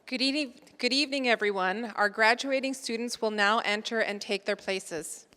Good evening, everyone. Our graduating students will now enter and take their places.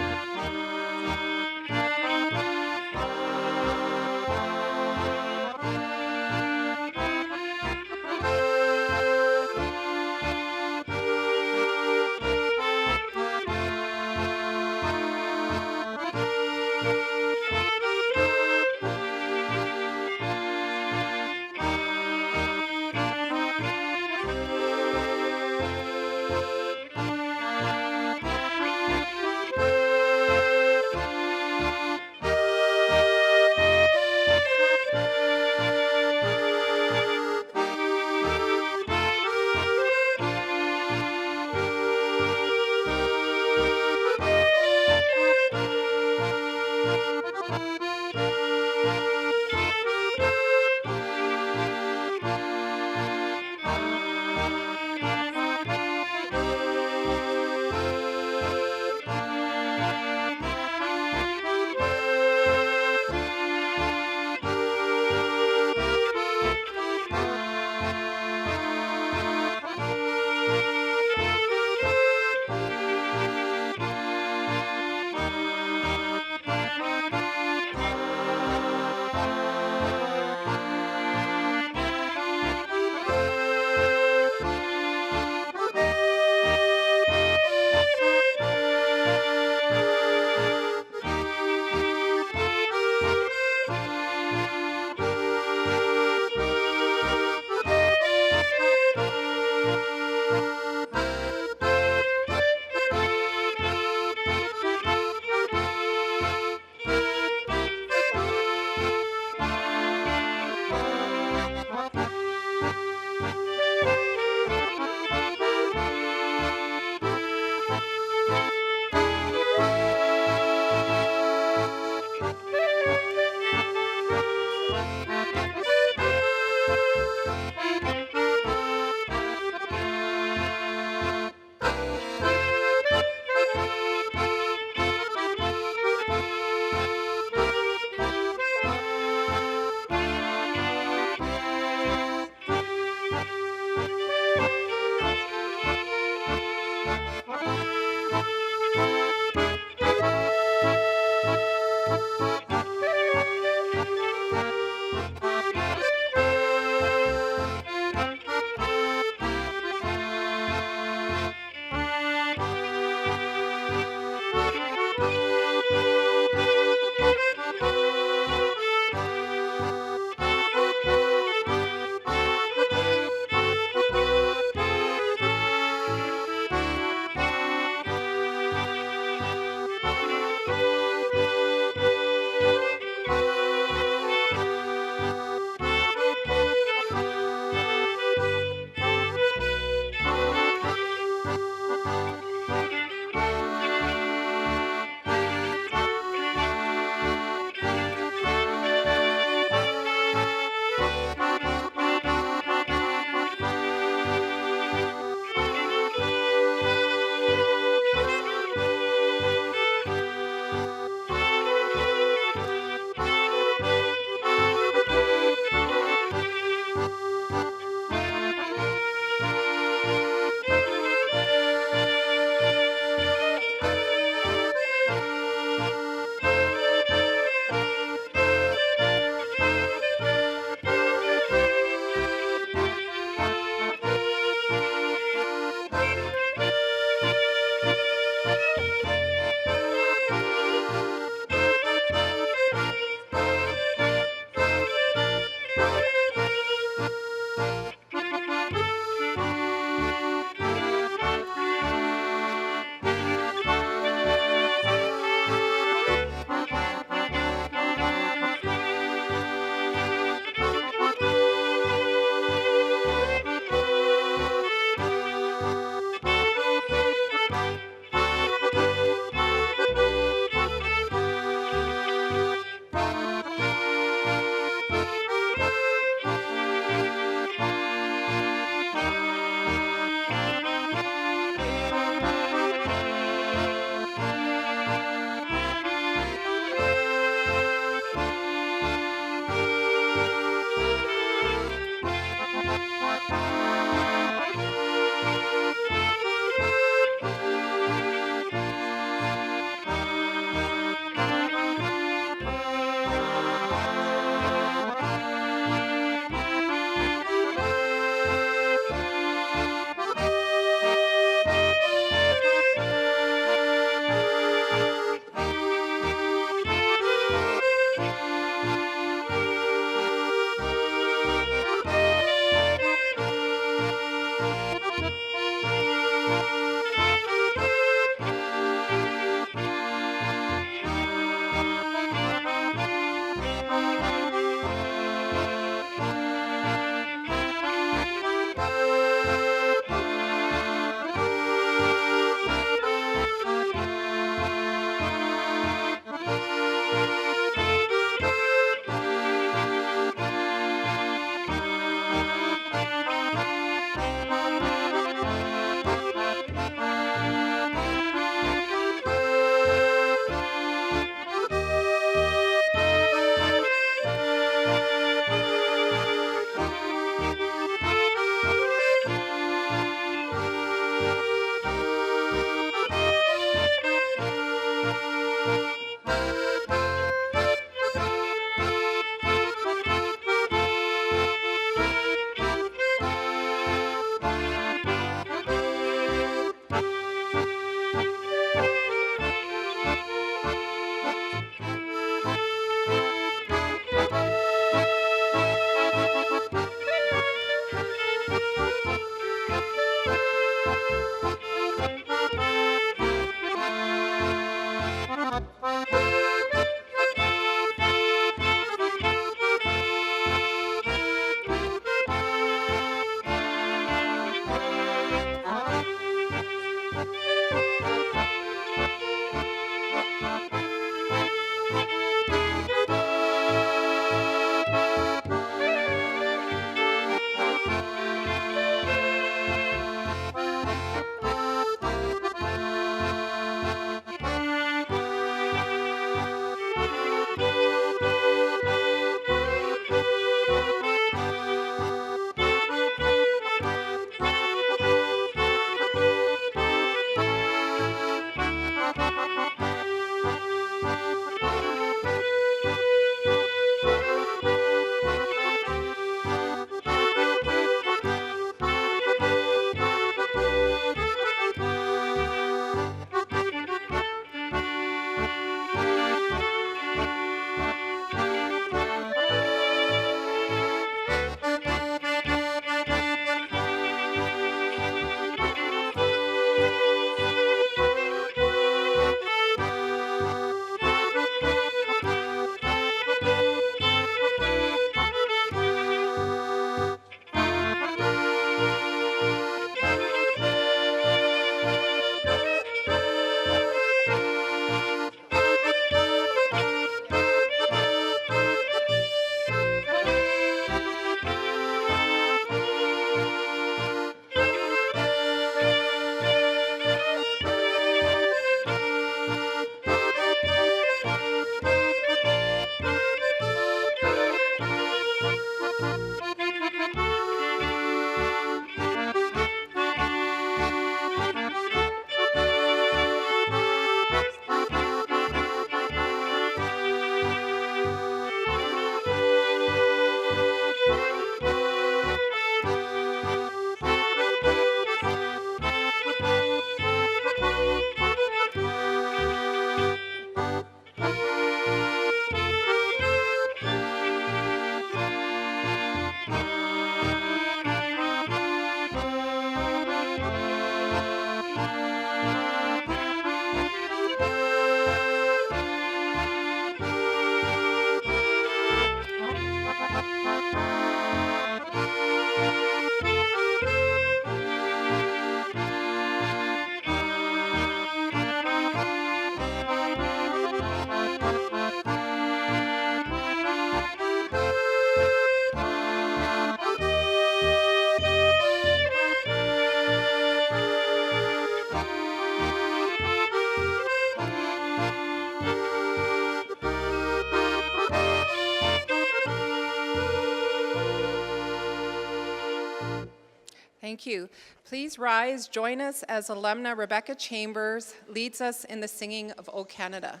Thank you. Please rise, join us as alumna Rebecca Chambers leads us in the singing of O Canada.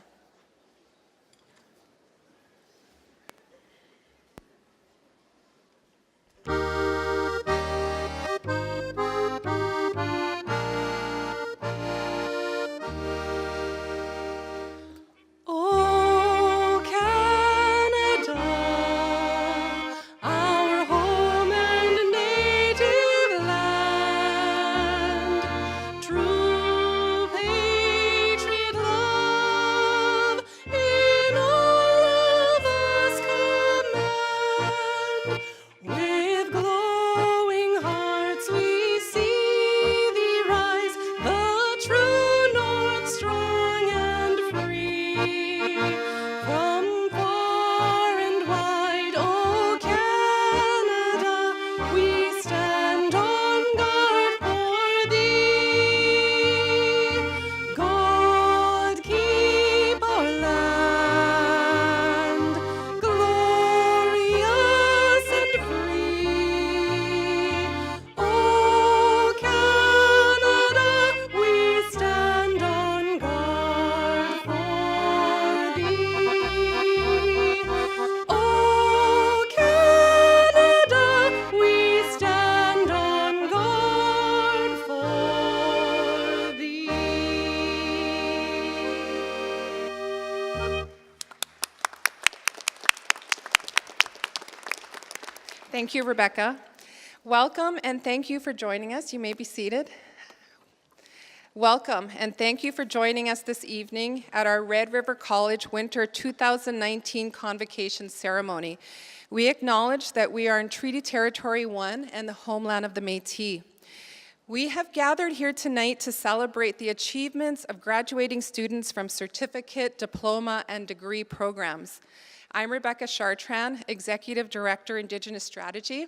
Thank you, Rebecca. Welcome and thank you for joining us. You may be seated. Welcome and thank you for joining us this evening at our Red River College Winter 2019 Convocation Ceremony. We acknowledge that we are in Treaty Territory 1 and the homeland of the Métis. We have gathered here tonight to celebrate the achievements of graduating students from certificate, diploma, and degree programs. I'm Rebecca Chartrand, Executive Director, Indigenous Strategy.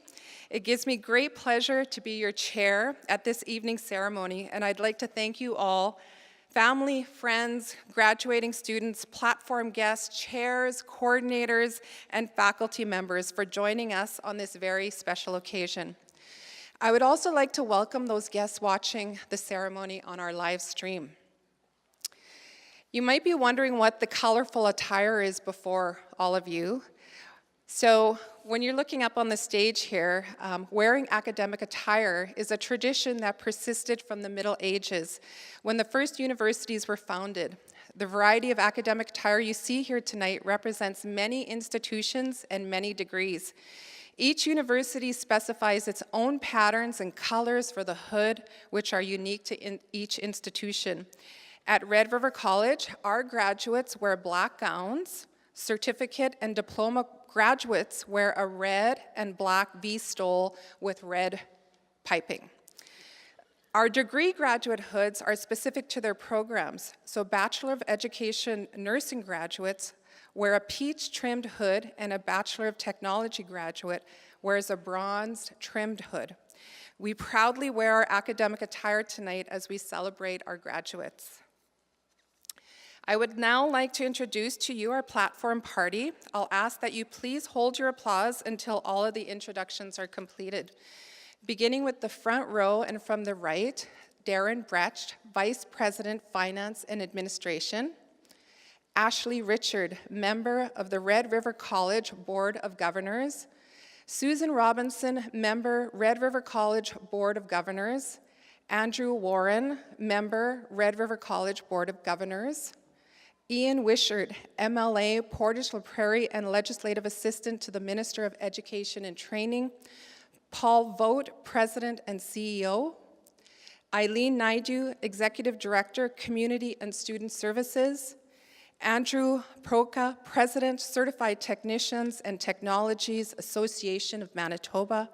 It gives me great pleasure to be your chair at this evening's ceremony, and I'd like to thank you all, family, friends, graduating students, platform guests, chairs, coordinators, and faculty members for joining us on this very special occasion. I would also like to welcome those guests watching the ceremony on our live stream. You might be wondering what the colorful attire is before all of you. So when you're looking up on the stage here, wearing academic attire is a tradition that persisted from the Middle Ages when the first universities were founded. The variety of academic attire you see here tonight represents many institutions and many degrees. Each university specifies its own patterns and colors for the hood, which are unique to each institution. At Red River College, our graduates wear black gowns. Certificate and diploma graduates wear a red and black V-stole with red piping. Our degree graduate hoods are specific to their programs, so Bachelor of Education nursing graduates wear a peach-trimmed hood, and a Bachelor of Technology graduate wears a bronzed trimmed hood. We proudly wear our academic attire tonight as we celebrate our graduates. I would now like to introduce to you our platform party. I'll ask that you please hold your applause until all of the introductions are completed. Beginning with the front row and from the right, Darren Brecht, Vice President, Finance and Administration. Ashley Richard, member of the Red River College Board of Governors. Susan Robinson, member, Red River College Board of Governors. Andrew Warren, member, Red River College Board of Governors. Ian Wishart, MLA, Portage La Prairie and Legislative Assistant to the Minister of Education and Training. Paul Vogt, President and CEO. Eileen Naidu, Executive Director, Community and Student Services. Andrew Proka, President, Certified Technicians and Technologies Association of Manitoba.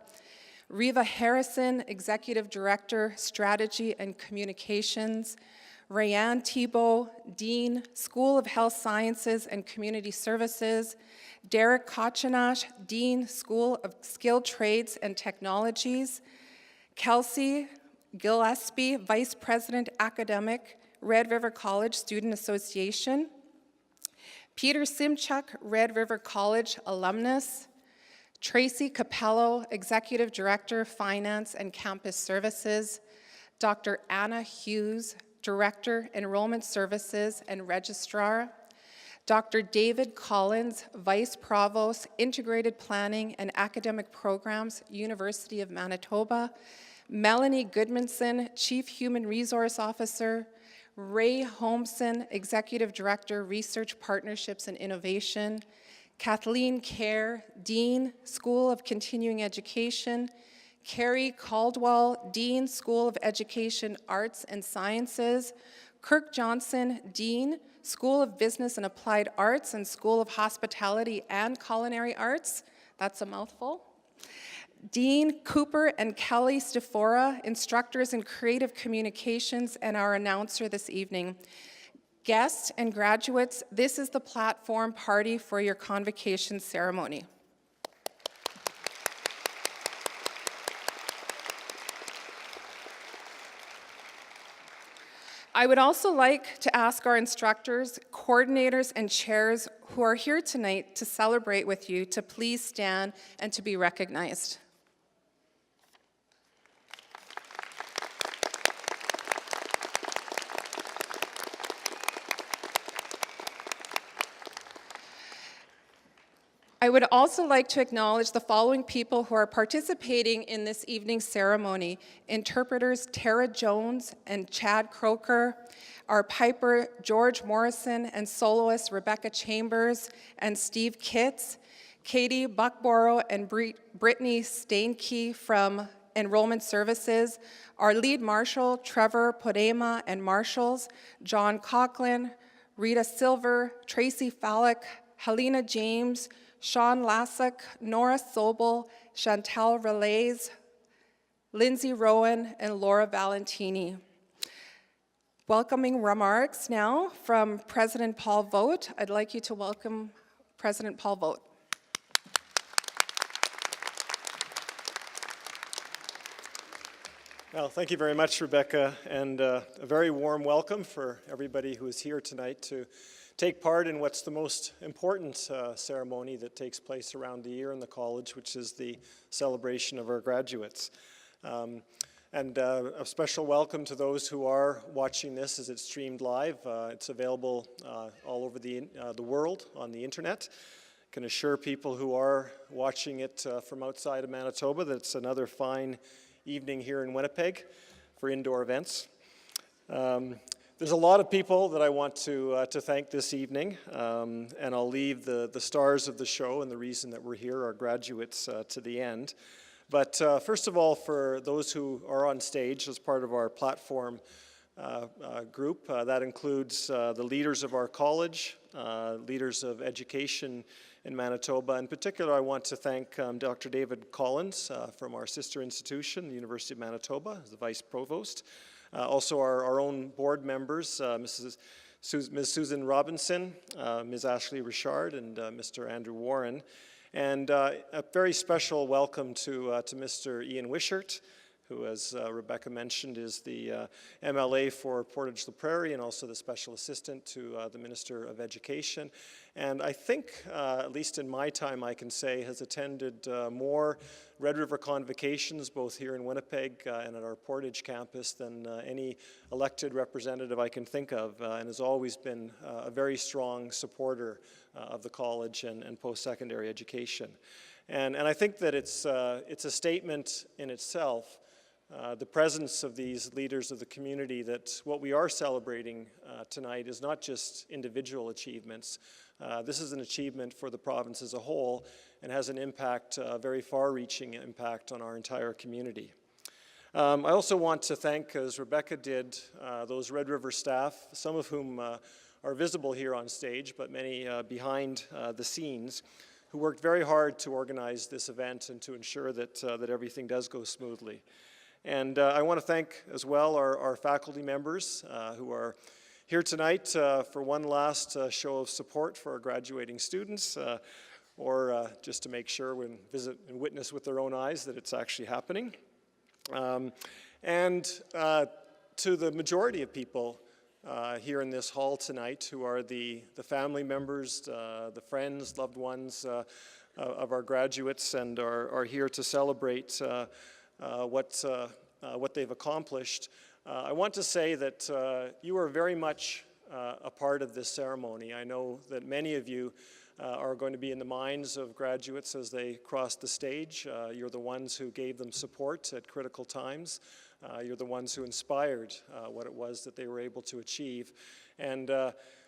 Reva Harrison, Executive Director, Strategy and Communications. Rayanne Thibault, Dean, School of Health Sciences and Community Services. Derek Kochenash, Dean, School of Skilled Trades and Technologies. Kelsey Gillespie, Vice President, Academic, Red River College Student Association. Peter Simchuk, Red River College alumnus. Tracy Capello, Executive Director, Finance and Campus Services. Dr. Anna Hughes, Director, Enrollment Services and Registrar. Dr. David Collins, Vice Provost, Integrated Planning and Academic Programs, University of Manitoba. Melanie Goodmanson, Chief Human Resource Officer. Ray Holmson, Executive Director, Research Partnerships and Innovation. Kathleen Kerr, Dean, School of Continuing Education. Carrie Caldwell, Dean, School of Education, Arts and Sciences. Kirk Johnson, Dean, School of Business and Applied Arts and School of Hospitality and Culinary Arts. That's a mouthful. Dean Cooper and Kelly Stefora, instructors in creative communications and our announcer this evening. Guests and graduates, this is the platform party for your convocation ceremony. I would also like to ask our instructors, coordinators, and chairs who are here tonight to celebrate with you to please stand and to be recognized. I would also like to acknowledge the following people who are participating in this evening's ceremony. Interpreters Tara Jones and Chad Croker, our piper George Morrison, and soloists Rebecca Chambers and Steve Kitts, Katie Buckborough and Brittany Stainkey from Enrollment Services, our lead marshal, Trevor Podema, and marshals, John Coughlin, Rita Silver, Tracy Fallick, Helena James, Sean Lassick, Nora Sobel, Chantal Relays, Lindsay Rowan, and Laura Valentini. Welcoming remarks now from President Paul Vogt. I'd like you to welcome President Paul Vogt. Well, thank you very much, Rebecca, and a very warm welcome for everybody who is here tonight to take part in what's the most important ceremony that takes place around the year in the college, which is the celebration of our graduates. And a special welcome to those who are watching this as it's streamed live. It's available all over the world on the internet. I can assure people who are watching it from outside of Manitoba that it's another fine evening here in Winnipeg for indoor events. There's a lot of people that I want to thank this evening, and I'll leave the stars of the show and the reason that we're here, our graduates, to the end. But first of all, for those who are on stage as part of our platform group, that includes the leaders of our college, leaders of education in Manitoba. In particular, I want to thank Dr. David Collins from our sister institution, the University of Manitoba, as the Vice Provost. Also our own board members, Ms. Susan Robinson, Ms. Ashley Richard, and Mr. Andrew Warren. And a very special welcome to Mr. Ian Wishart, who, as Rebecca mentioned, is the MLA for Portage la Prairie and also the special assistant to the Minister of Education. And I think, at least in my time, I can say, has attended more Red River convocations, both here in Winnipeg and at our Portage campus, than any elected representative I can think of, and has always been a very strong supporter of the college and post-secondary education. And I think that it's a statement in itself, the presence of these leaders of the community, that what we are celebrating tonight is not just individual achievements. This is an achievement for the province as a whole and has an impact, a very far-reaching impact on our entire community. I also want to thank, as Rebecca did, those Red River staff, some of whom are visible here on stage, but many behind the scenes, who worked very hard to organize this event and to ensure that, that everything does go smoothly. And I want to thank as well our faculty members who are here tonight for one last show of support for our graduating students, or just to make sure when visit and witness with their own eyes that it's actually happening. And to the majority of people here in this hall tonight, who are the family members, the friends, loved ones of our graduates, and are here to celebrate what they've accomplished. I want to say that you are very much a part of this ceremony. I know that many of you are going to be in the minds of graduates as they cross the stage. You're the ones who gave them support at critical times. You're the ones who inspired what it was that they were able to achieve. And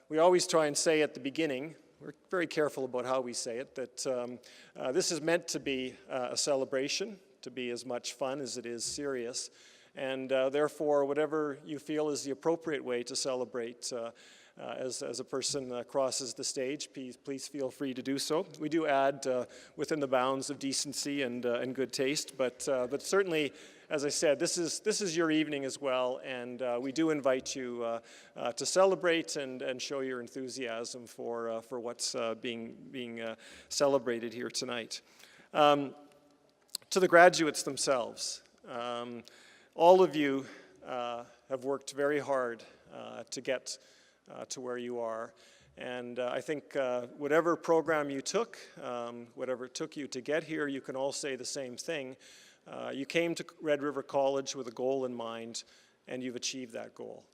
we always try and say at the beginning, we're very careful about how we say it, that this is meant to be a celebration, to be as much fun as it is serious. And therefore, whatever you feel is the appropriate way to celebrate as a person crosses the stage, please feel free to do so. We do add within the bounds of decency and good taste, but certainly, as I said, this is your evening as well, and we do invite you to celebrate and show your enthusiasm for what's being celebrated here tonight. To the graduates themselves, all of you have worked very hard to get to where you are. And I think whatever program you took, whatever it took you to get here, you can all say the same thing. You came to Red River College with a goal in mind, and you've achieved that goal.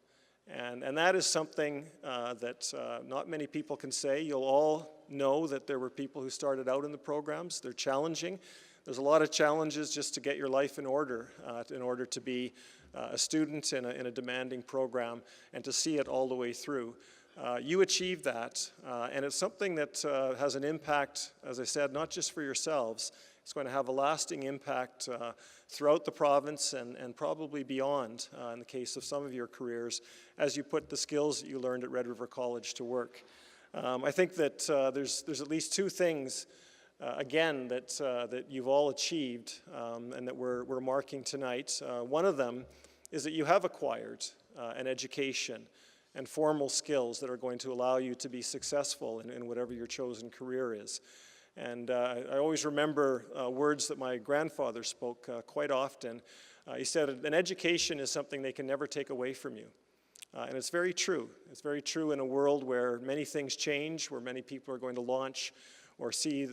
And that is something that not many people can say. You'll all know that there were people who started out in the programs. They're challenging. There's a lot of challenges just to get your life in order to be a student in a demanding program and to see it all the way through. You achieved that, and it's something that has an impact, as I said, not just for yourselves, It's going to have a lasting impact throughout the province and probably beyond in the case of some of your careers as you put the skills that you learned at Red River College to work. I think that there's at least two things again, that you've all achieved and that we're marking tonight. One of them is that you have acquired an education and formal skills that are going to allow you to be successful in whatever your chosen career is. And I always remember words that my grandfather spoke quite often. He said, an education is something they can never take away from you. And it's very true. It's very true in a world where many things change, where many people are going to launch or see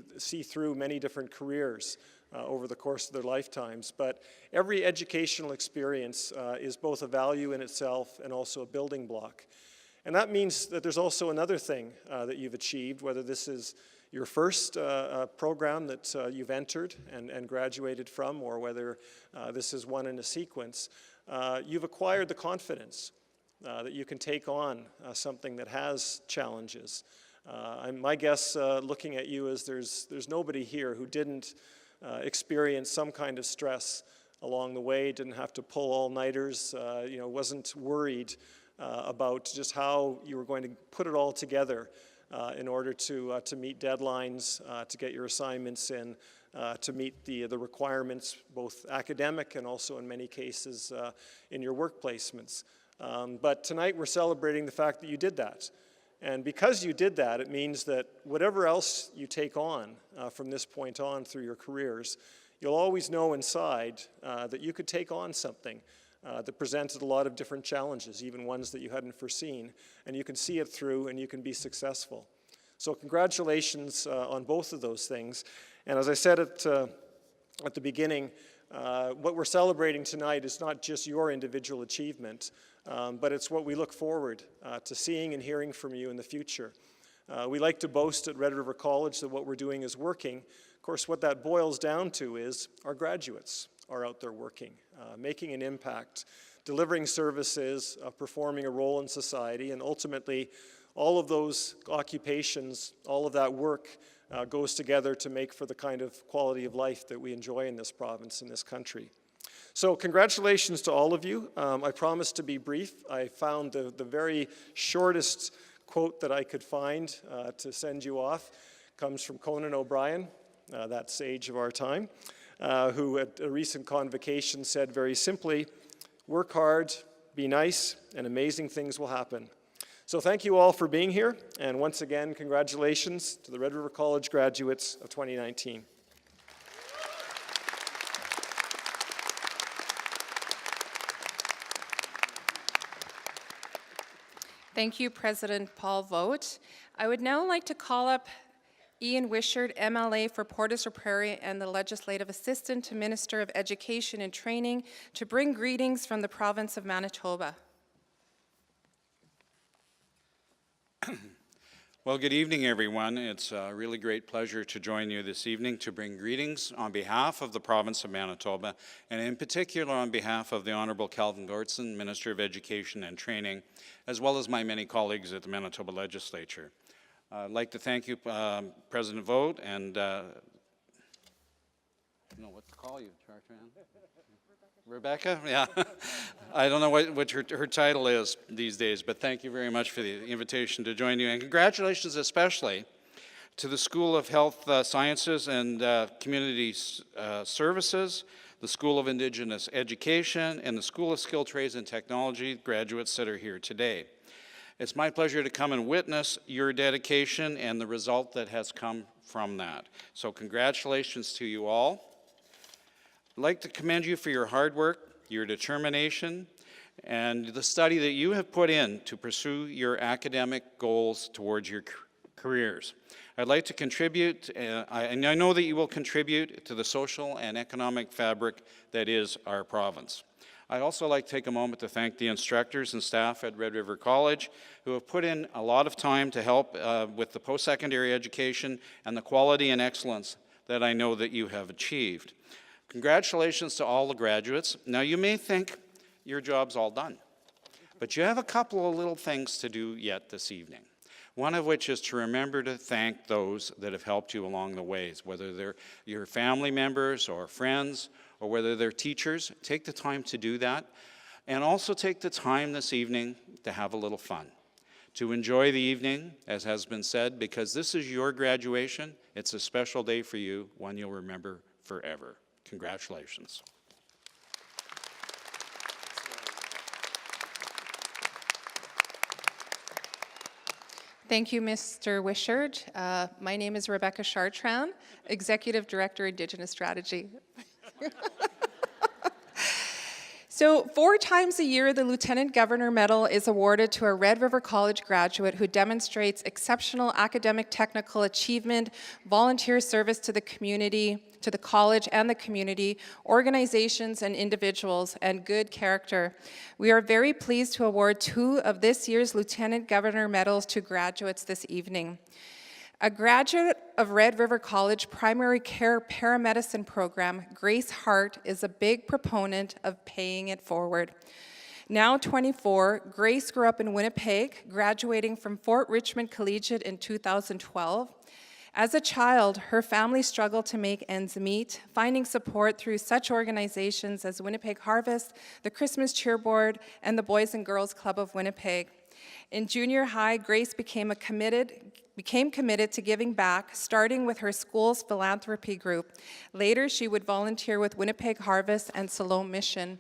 through many different careers over the course of their lifetimes. But every educational experience is both a value in itself and also a building block. And that means that there's also another thing that you've achieved, whether this is your first program that you've entered and graduated from, or whether this is one in a sequence. You've acquired the confidence that you can take on something that has challenges. My guess, looking at you, is there's nobody here who didn't experience some kind of stress along the way, didn't have to pull all-nighters, wasn't worried about just how you were going to put it all together in order to meet deadlines, to get your assignments in, to meet the requirements, both academic and also in many cases in your work placements. But tonight we're celebrating the fact that you did that. And because you did that, it means that whatever else you take on from this point on through your careers, you'll always know inside that you could take on something that presented a lot of different challenges, even ones that you hadn't foreseen, and you can see it through and you can be successful. So congratulations on both of those things. And as I said at the beginning, what we're celebrating tonight is not just your individual achievement, but it's what we look forward to seeing and hearing from you in the future. We like to boast at Red River College that what we're doing is working. Of course, what that boils down to is our graduates are out there working, making an impact, delivering services, performing a role in society, and ultimately all of those occupations, all of that work goes together to make for the kind of quality of life that we enjoy in this province, in this country. So congratulations to all of you. I promised to be brief. I found the very shortest quote that I could find to send you off. Comes from Conan O'Brien, that sage of our time, who at a recent convocation said very simply, work hard, be nice, and amazing things will happen. So thank you all for being here, and once again, congratulations to the Red River College graduates of 2019. Thank you, President Paul Vogt. I would now like to call up Ian Wishart, MLA for Portages Prairie and the Legislative Assistant to Minister of Education and Training, to bring greetings from the province of Manitoba. Well, good evening, everyone. It's a really great pleasure to join you this evening to bring greetings on behalf of the province of Manitoba, and in particular on behalf of the Honourable Calvin Gordson, Minister of Education and Training, as well as my many colleagues at the Manitoba Legislature. I'd like to thank you, President Vogt, and I don't know what to call you, Chartran. Rebecca? Yeah. I don't know what her title is these days, but thank you very much for the invitation to join you. And congratulations especially to the School of Health Sciences and Community Services, the School of Indigenous Education, and the School of Skilled Trades and Technology graduates that are here today. It's my pleasure to come and witness your dedication and the result that has come from that. So congratulations to you all. I'd like to commend you for your hard work, your determination, and the study that you have put in to pursue your academic goals towards your careers. I'd like to contribute, and I know that you will contribute to the social and economic fabric that is our province. I'd also like to take a moment to thank the instructors and staff at Red River College who have put in a lot of time to help with the post-secondary education and the quality and excellence that I know that you have achieved. Congratulations to all the graduates. Now, you may think your job's all done, but you have a couple of little things to do yet this evening. one of which is to remember to thank those that have helped you along the ways, whether they're your family members or friends, or whether they're teachers. Take the time to do that. And also take the time this evening to have a little fun, to enjoy the evening, as has been said, because this is your graduation. It's a special day for you, one you'll remember forever. Congratulations. Thank you, Mr. Wishart. My name is Rebecca Chartrand, Executive Director, Indigenous Strategy. So 4 times a year, the Lieutenant Governor Medal is awarded to a Red River College graduate who demonstrates exceptional academic technical achievement, volunteer service to the community, to the college and the community, organizations and individuals, and good character. We are very pleased to award 2 of this year's Lieutenant Governor Medals to graduates this evening. A graduate of Red River College Primary Care Paramedicine Program, Grace Hart, is a big proponent of paying it forward. Now 24, Grace grew up in Winnipeg, graduating from Fort Richmond Collegiate in 2012. As a child, her family struggled to make ends meet, finding support through such organizations as Winnipeg Harvest, the Christmas Cheer Board, and the Boys and Girls Club of Winnipeg. In junior high, Grace became committed to giving back, starting with her school's philanthropy group. Later, she would volunteer with Winnipeg Harvest and Siloam Mission,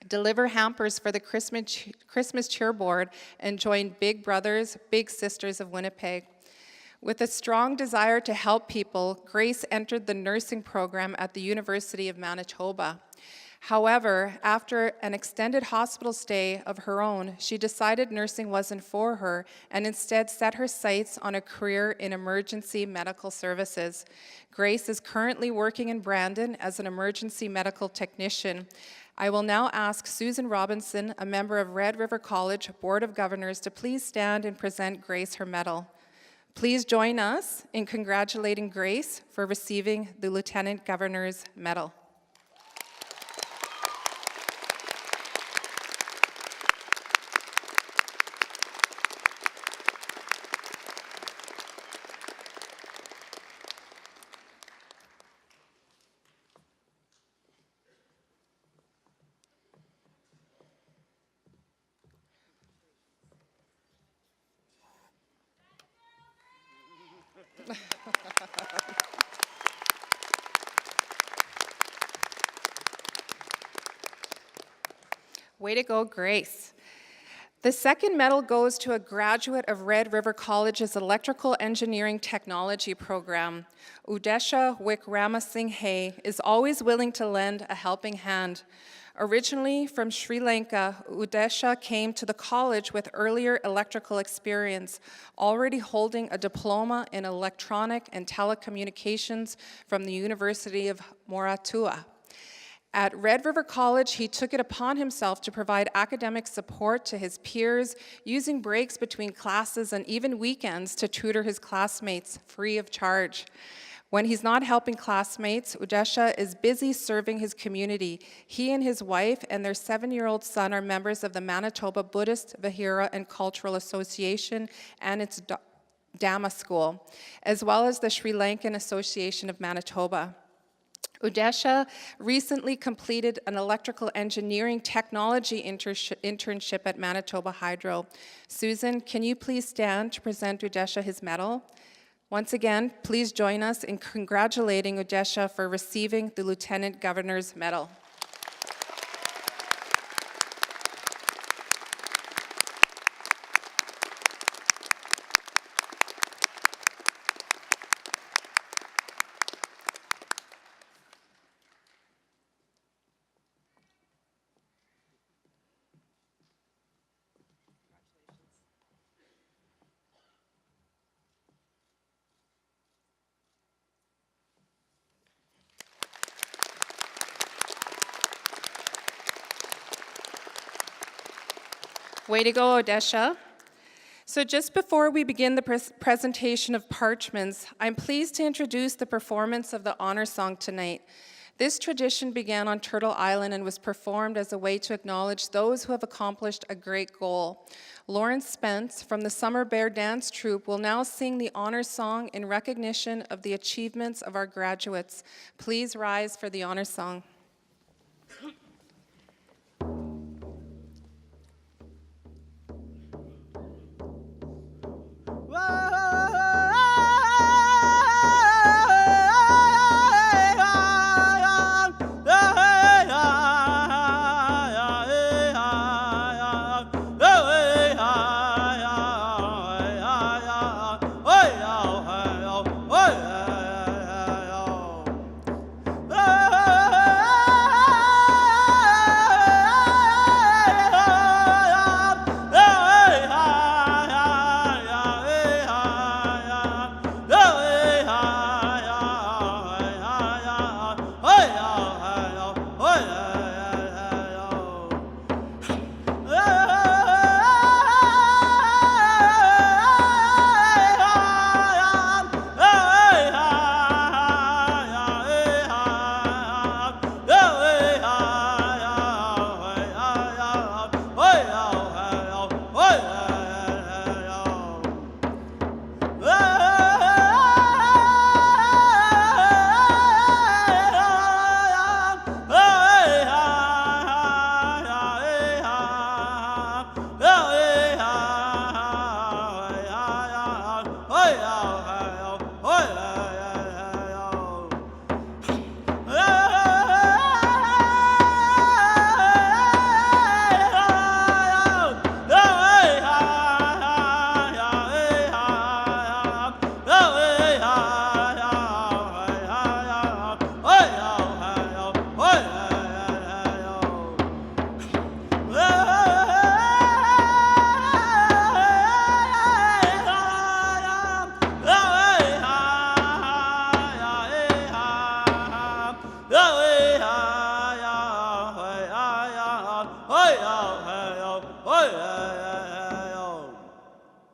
deliver hampers for the Christmas Cheer Board, and join Big Brothers, Big Sisters of Winnipeg. With a strong desire to help people, Grace entered the nursing program at the University of Manitoba. However, after an extended hospital stay of her own, she decided nursing wasn't for her and instead set her sights on a career in emergency medical services. Grace is currently working in Brandon as an emergency medical technician. I will now ask Susan Robinson, a member of Red River College Board of Governors, to please stand and present Grace her medal. Please join us in congratulating Grace for receiving the Lieutenant Governor's Medal. Way to go, Grace. The second medal goes to a graduate of Red River College's Electrical Engineering Technology program. Udesha Wickramasinghe is always willing to lend a helping hand. Originally from Sri Lanka, Udesha came to the college with earlier electrical experience, already holding a diploma in electronic and telecommunications from the University of Moratuwa. At Red River College, he took it upon himself to provide academic support to his peers, using breaks between classes and even weekends to tutor his classmates free of charge. When he's not helping classmates, Udesha is busy serving his community. He and his wife and their 7-year-old son are members of the Manitoba Buddhist, Vihara, and Cultural Association and its Dhamma School, as well as the Sri Lankan Association of Manitoba. Udesha recently completed an electrical engineering technology internship at Manitoba Hydro. Susan, can you please stand to present Udesha his medal? Once again, please join us in congratulating Udesha for receiving the Lieutenant Governor's Medal. Way to go, Udesha. So just before we begin the presentation of parchments, I'm pleased to introduce the performance of the honor song tonight. This tradition began on Turtle Island and was performed as a way to acknowledge those who have accomplished a great goal. Lawrence Spence from the Summer Bear Dance Troupe will now sing the honor song in recognition of the achievements of our graduates. Please rise for the honor song.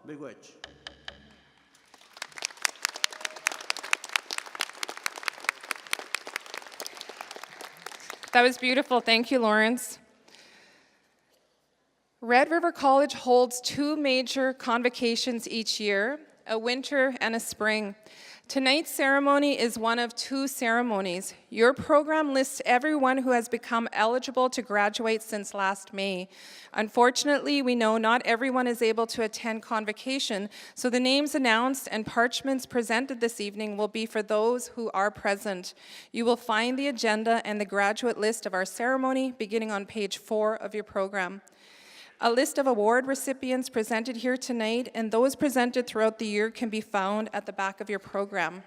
Miigwech. That was beautiful. Thank you, Lawrence. Red River College holds two major convocations each year, a winter and a spring. Tonight's ceremony is one of two ceremonies. Your program lists everyone who has become eligible to graduate since last May. Unfortunately, we know not everyone is able to attend convocation, so the names announced and parchments presented this evening will be for those who are present. You will find the agenda and the graduate list of our ceremony beginning on page 4 of your program. A list of award recipients presented here tonight and those presented throughout the year can be found at the back of your program.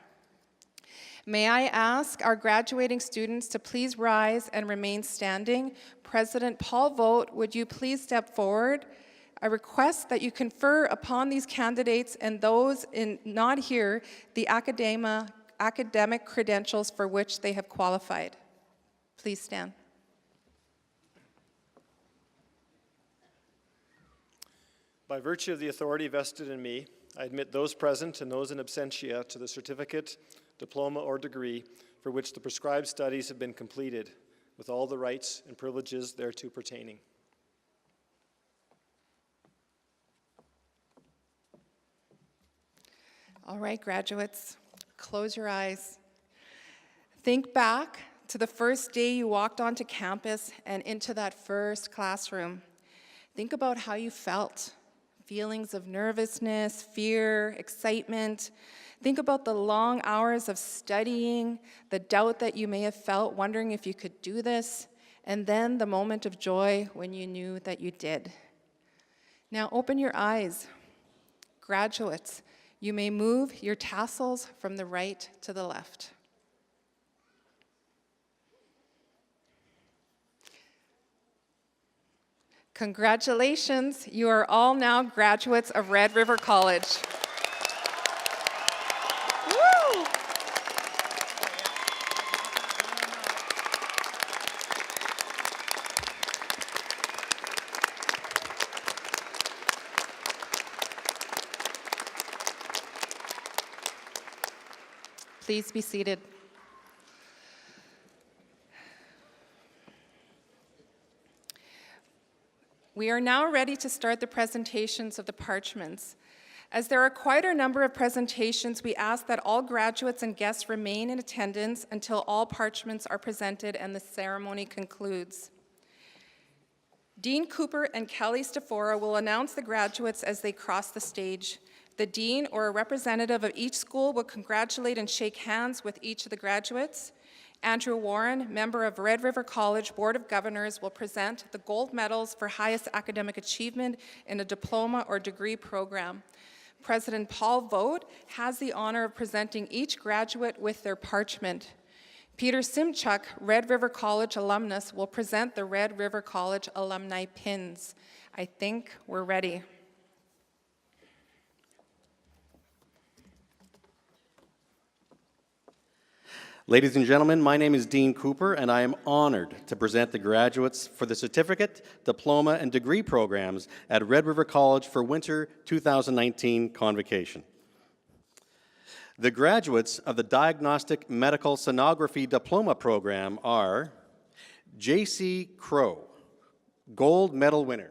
May I ask our graduating students to please rise and remain standing. President Paul Vogt, would you please step forward? I request that you confer upon these candidates and those not here the academic credentials for which they have qualified. Please stand. By virtue of the authority vested in me, I admit those present and those in absentia to the certificate, diploma, or degree for which the prescribed studies have been completed, with all the rights and privileges thereto pertaining. All right, graduates, close your eyes. Think back to the first day you walked onto campus and into that first classroom. Think about how you felt. Feelings of nervousness, fear, excitement. Think about the long hours of studying, the doubt that you may have felt, wondering if you could do this, and then the moment of joy when you knew that you did. Now open your eyes. Graduates, you may move your tassels from the right to the left. Congratulations, you are all now graduates of Red River College. Woo! Please be seated. We are now ready to start the presentations of the parchments. As there are quite a number of presentations, we ask that all graduates and guests remain in attendance until all parchments are presented and the ceremony concludes. Dean Cooper and Kelly Stafora will announce the graduates as they cross the stage. The dean or a representative of each school will congratulate and shake hands with each of the graduates. Andrew Warren, member of Red River College Board of Governors, will present the gold medals for highest academic achievement in a diploma or degree program. President Paul Vogt has the honor of presenting each graduate with their parchment. Peter Simchuk, Red River College alumnus, will present the Red River College alumni pins. I think we're ready. Ladies and gentlemen, my name is Dean Cooper, and I am honored to present the graduates for the certificate, diploma, and degree programs at Red River College for winter 2019 convocation. The graduates of the Diagnostic Medical Sonography Diploma Program are J.C. Crow, gold medal winner.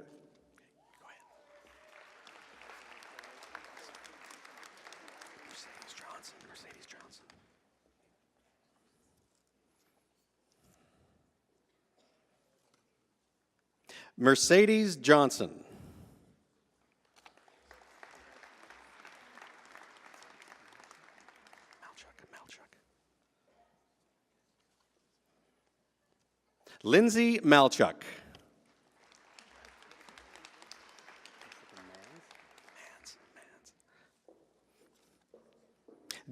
Mercedes Johnson. Lindsay Malchuk.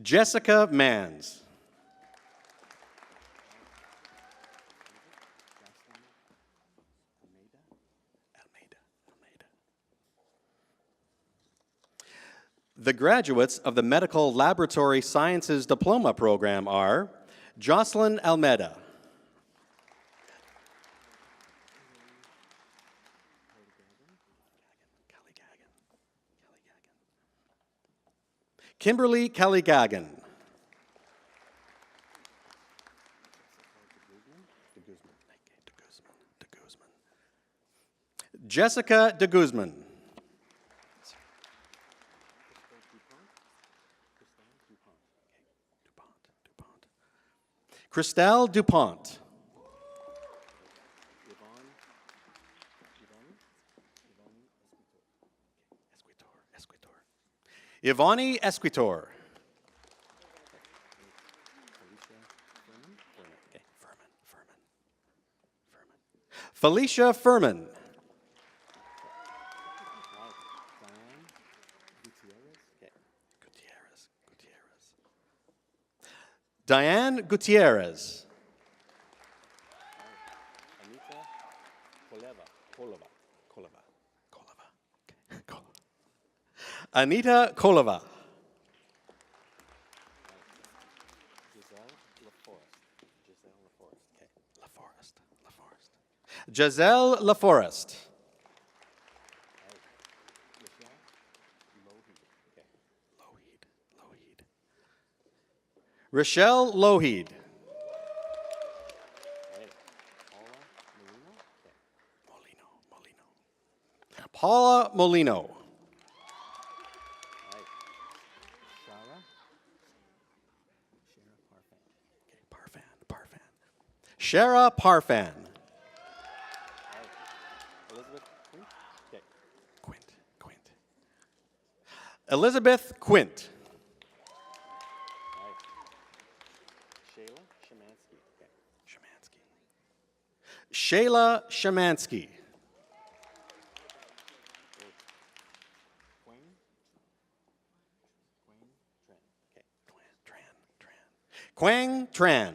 Jessica Mans. The graduates of the Medical Laboratory Sciences Diploma Program are Jocelyn Almeida, Kimberly Calligagan, Jessica de Guzman, Christelle DuPont, Ivani Esquitor, Felicia Furman, Diane Gutierrez. Anita Kolova. Giselle LaForest. Rochelle Lougheed. Paula Molino. Shara Parfan. Elizabeth Quint. Shayla Shemansky. Quang Tran.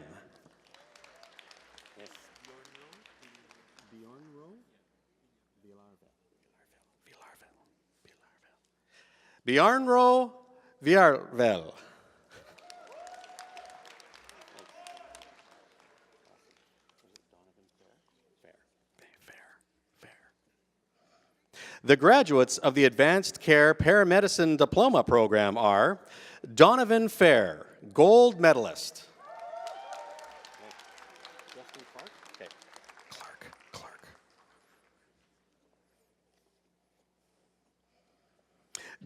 Bjarnro Viervel. The graduates of the Advanced Care Paramedicine Diploma Program are Donovan Fair, gold medalist. Clark.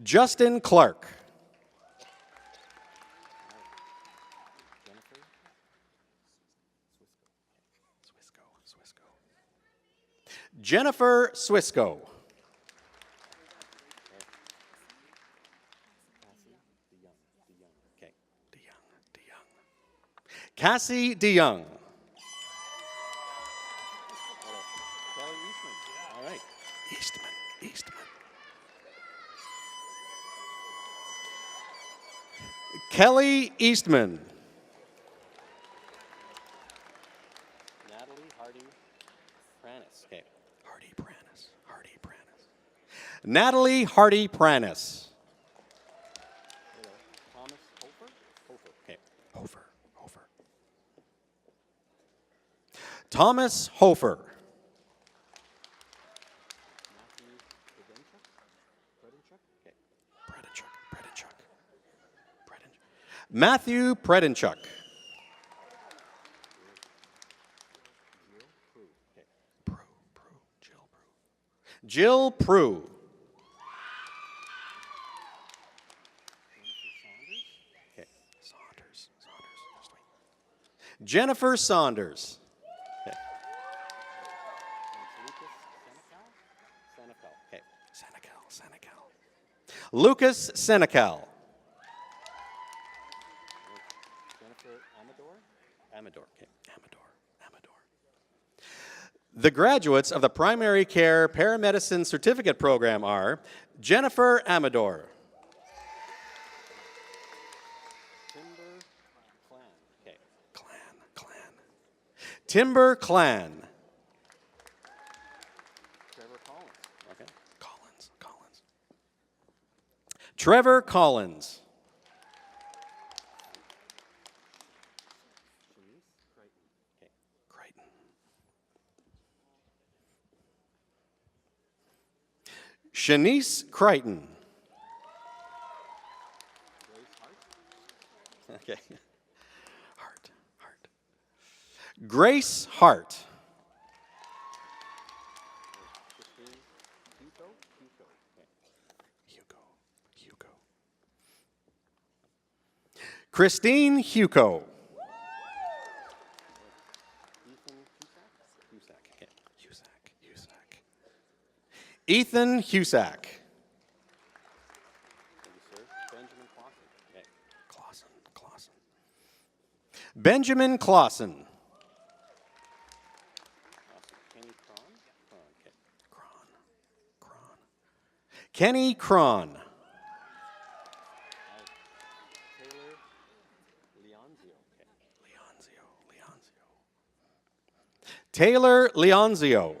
Justin Clark. Jennifer Swisco. Cassie DeYoung. All right. Eastman. Kelly Eastman. Natalie Hardy Pranis. Okay. Hardy Pranis. Natalie Hardy Pranis. Thomas Hofer. Okay. Hofer. Thomas Hofer. Matthew Predenchuk. Jill Prue. Jennifer Saunders. Okay. Lucas Senecal. Amador. The graduates of the Primary Care Paramedicine Certificate Program are Jennifer Amador. Timber Clan. Trevor Collins. Shanice Crichton. Okay. Hart. Grace Hart. Hugo. Christine Hugo. Ethan Husak. Benjamin Clausen. Kenny Cron. Taylor Leonzio.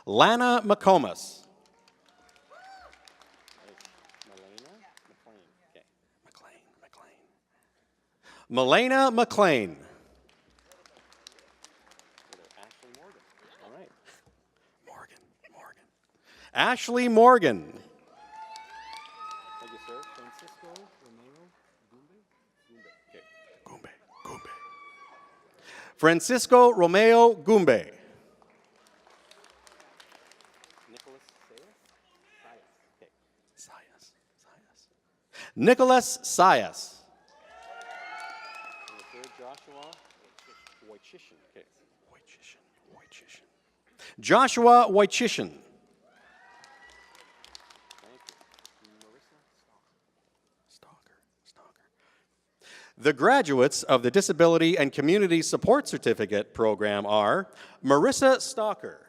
Lana McComas. Melena McLean. Ashley Morgan. Francisco Romeo Gumbe. Nicholas Sayas. Joshua Wojcichin. The graduates of the Disability and Community Support Certificate Program are Marissa Stalker.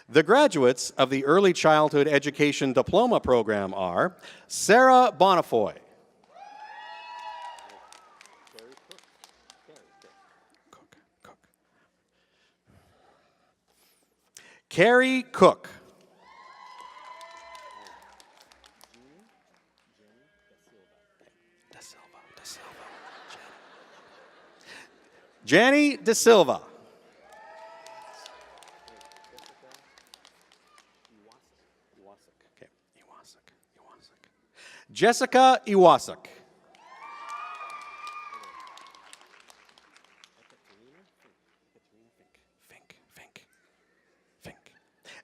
The graduates of the Early Childhood Education Diploma Program are Sarah Bonifoy. Carrie Cook. Janny De Silva. Jessica Iwasek.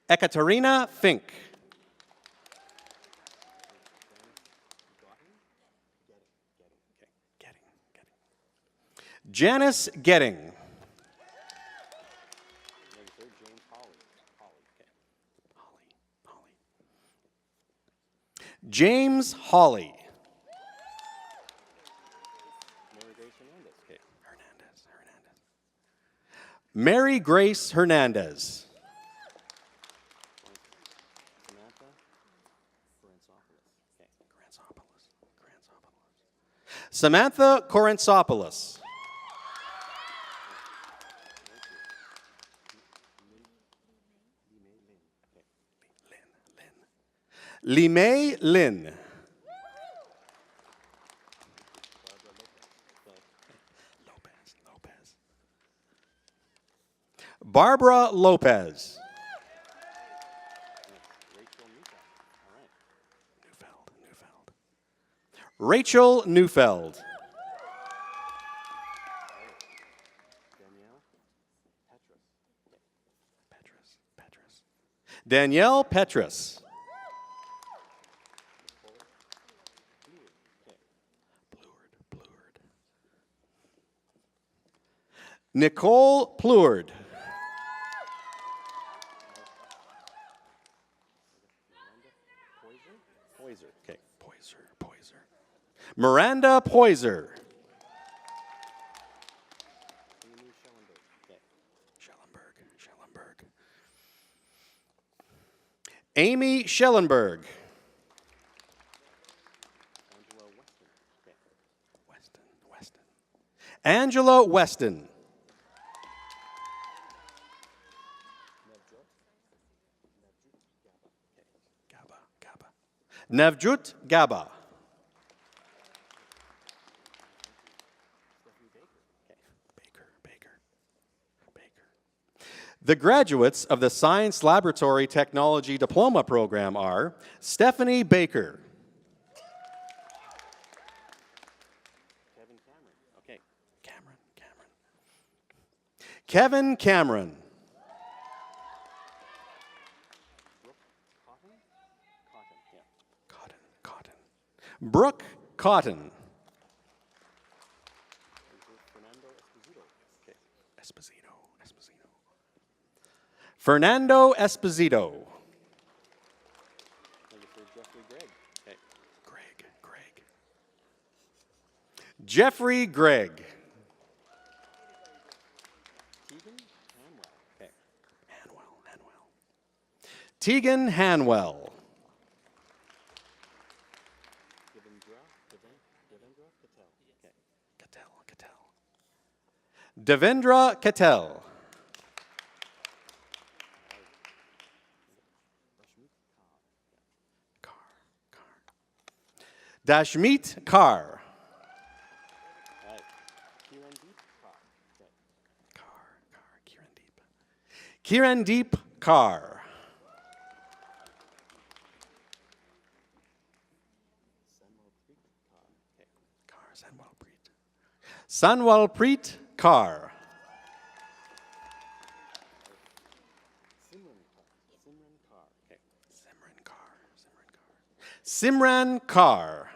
Ekaterina Fink. Janice Getting. James Hawley. Mary Grace Hernandez. Samantha Korantsopoulos. Limei Lin. Barbara Lopez. Rachel Neufeld. Danielle Petrus. Nicole Plourde. Miranda Poiser. Amy Schellenberg. Angela Weston. Navjut Gaba. The graduates of the Science Laboratory Technology Diploma Program are Stephanie Baker. Kevin Cameron. Brooke Cotton. Fernando Esposito. Jeffrey Gregg. Tegan Hanwell. Devendra Cattell. Dashmeet Kaur. Kirandeep Kaur. Sanwalpreet Kaur. Simran Kaur.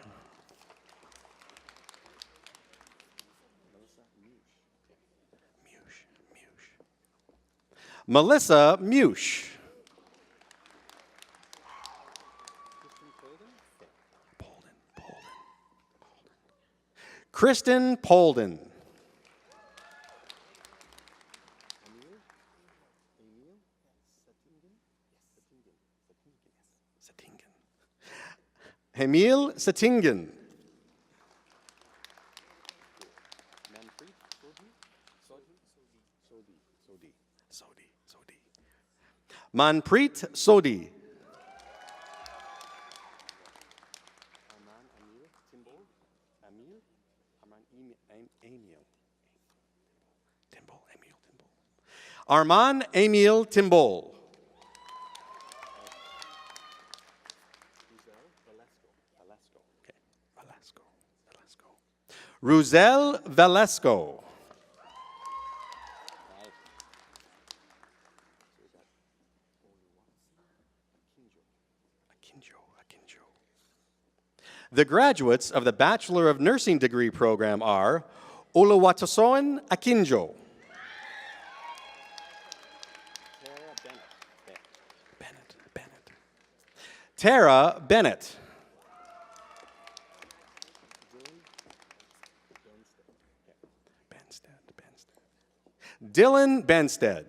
Melissa Mush. Kristen Polden. Hemil Satingen. Manpreet Sodhi. Arman Emil Timbol. Ruzel Valesco. The graduates of the Bachelor of Nursing degree program are Oluwatosoan Akinjo. Tara Bennett. Dylan Benstead.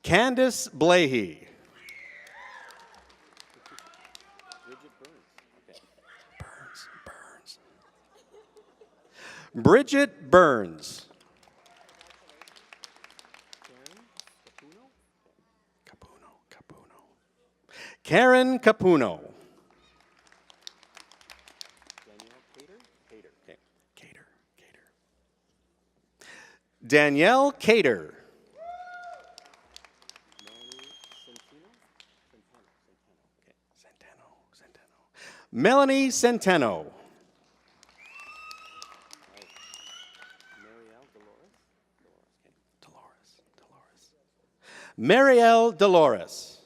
Candace Blahey. Bridget Burns. Karen Capuno. Danielle Cater. Melanie Centeno. Marielle Dolores.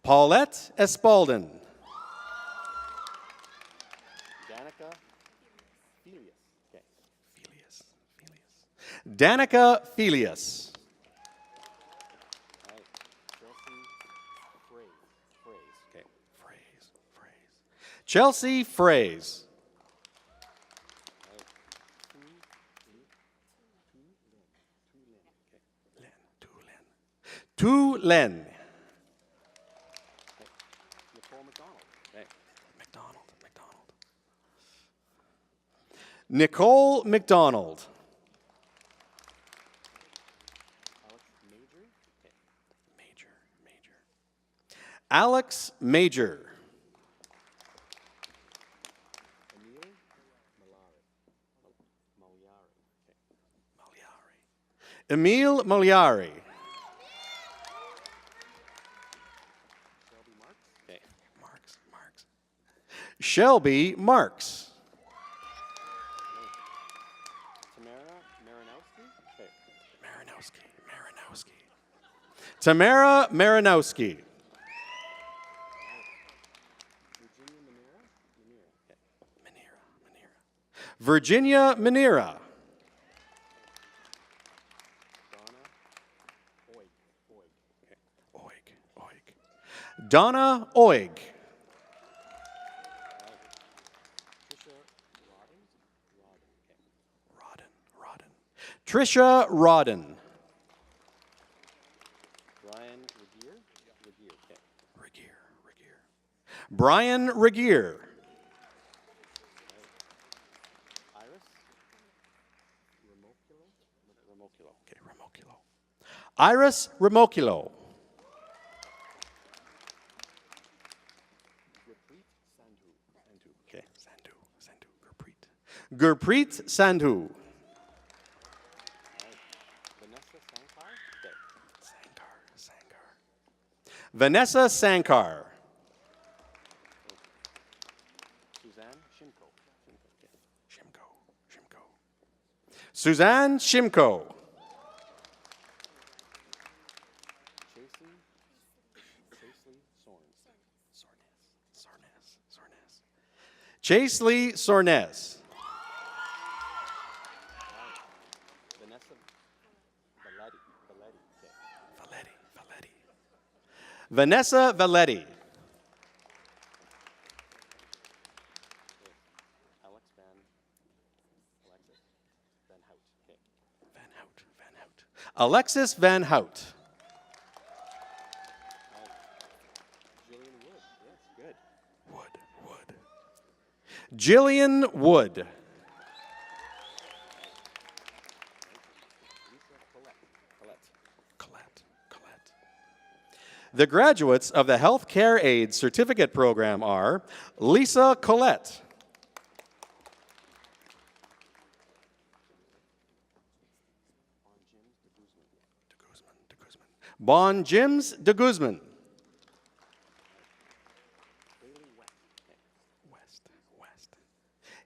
Paulette Espaldin. Danica Felius. Chelsea Fraze. Tu Len. Nicole McDonald. Alex Major. Emil Moliari. Shelby Marks. Tamara Marinowski. Virginia Manera. Donna Oig. Trisha Rodden. Brian Regier. Iris Remoculo. Gurpreet Sandhu. Vanessa Sankar. Suzanne Shimko. Chasely Sornes. Vanessa Valetti. Alexis Van Hout. Jillian Wood. The graduates of the Healthcare Aid Certificate Program are Lisa Collette. Bon Jims de Guzman.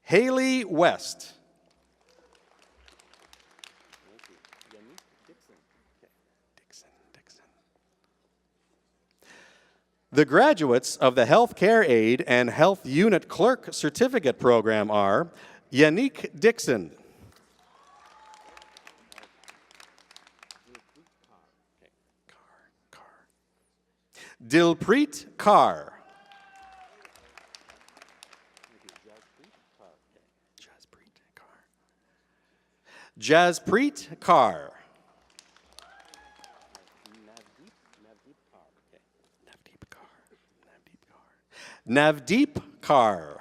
Haley West. The graduates of the Healthcare Aid and Health Unit Clerk Certificate Program are Yannick Dixon. Dilpreet Kaur. Jaspreet Kaur. Navdeep Kaur.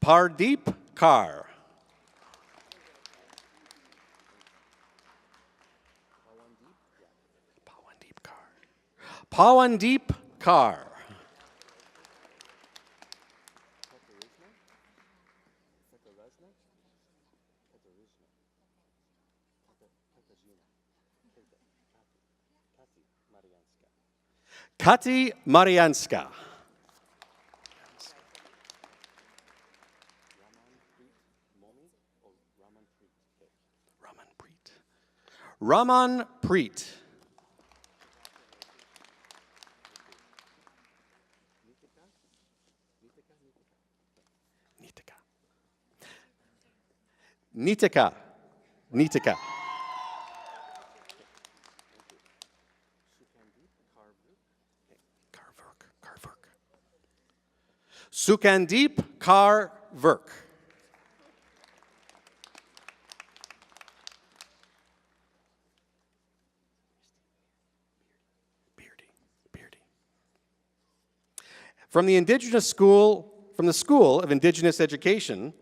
Pardeep Kaur. Pawandeep Kaur. Kati Marianska. Raman Preet. Nitika. Nitika. Sukandeep Kaur Virk. From the School of Indigenous Education,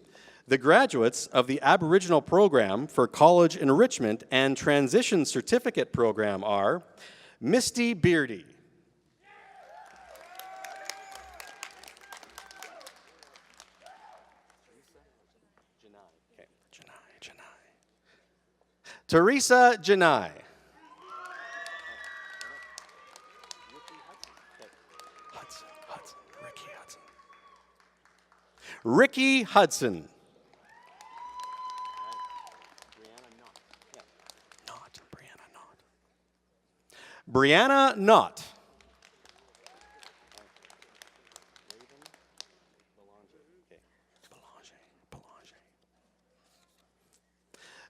the graduates of the Aboriginal Program for College Enrichment and Transition Certificate Program are Misty Beardy. Teresa Janai. Ricky Hudson. Brianna Knott.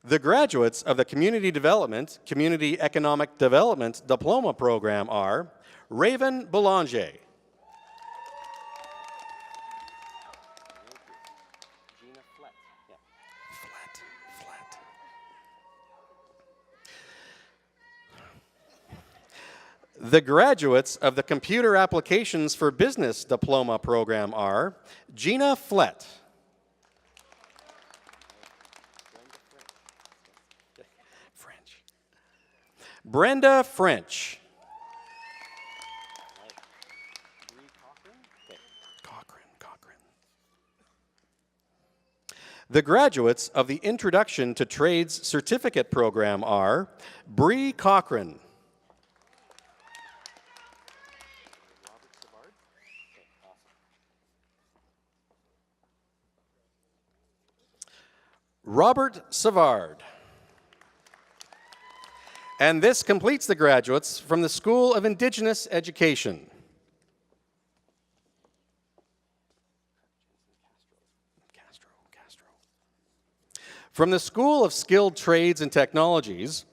The graduates of the Community Development, Community Economic Development Diploma Program are Raven Boulanger. The graduates of the Computer Applications for Business Diploma Program are Gina Flett. Brenda French. Cochran. The graduates of the Introduction to Trades Certificate Program are Bree Cochran. Robert Savard. And this completes the graduates from the School of Indigenous Education. From the School of Skilled Trades and Technologies,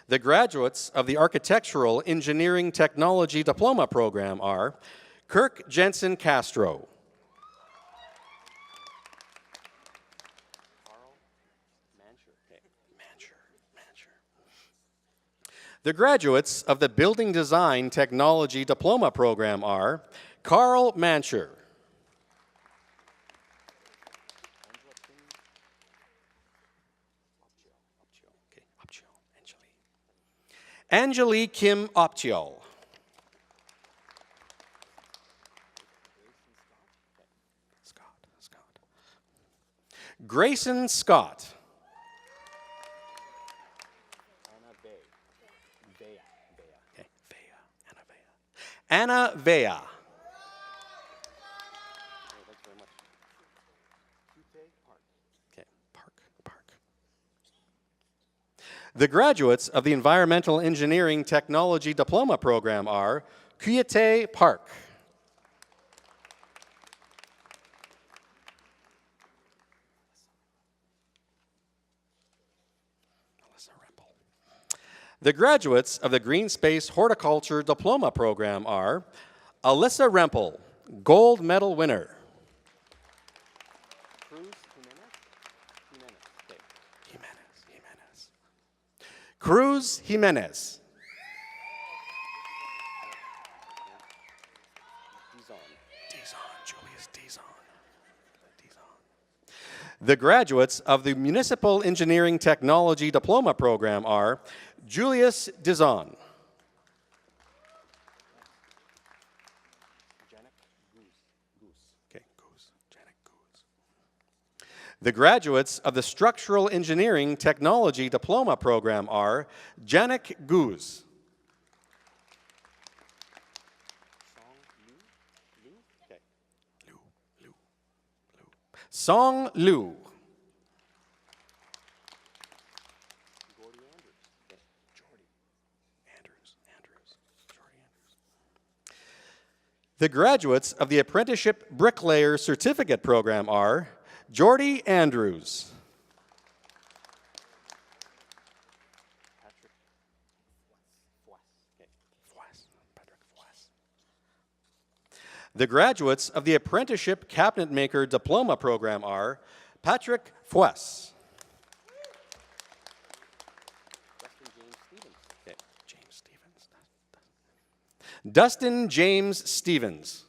the graduates of the Architectural Engineering Technology Diploma Program are Kirk Jensen Castro. The graduates of the Building Design Technology Diploma Program are Carl Mancher. Anjali Kim Optiol. Grayson Scott. Okay, Anna Vea. Okay, Park. The graduates of the Environmental Engineering Technology Diploma Program are Kuyate Park. The graduates of the Green Space Horticulture Diploma Program are Alyssa Rempel, gold medal winner. Cruz Jimenez. Julius Dizon. The graduates of the Municipal Engineering Technology Diploma Program are Julius Dizon. The graduates of the Structural Engineering Technology Diploma Program are Janik Guz. Song Liu. The graduates of the Apprenticeship Bricklayer Certificate Program are Jordy Andrews. The graduates of the Apprenticeship Cabinet Maker Diploma Program are Patrick Fuess. Dustin James Stevens.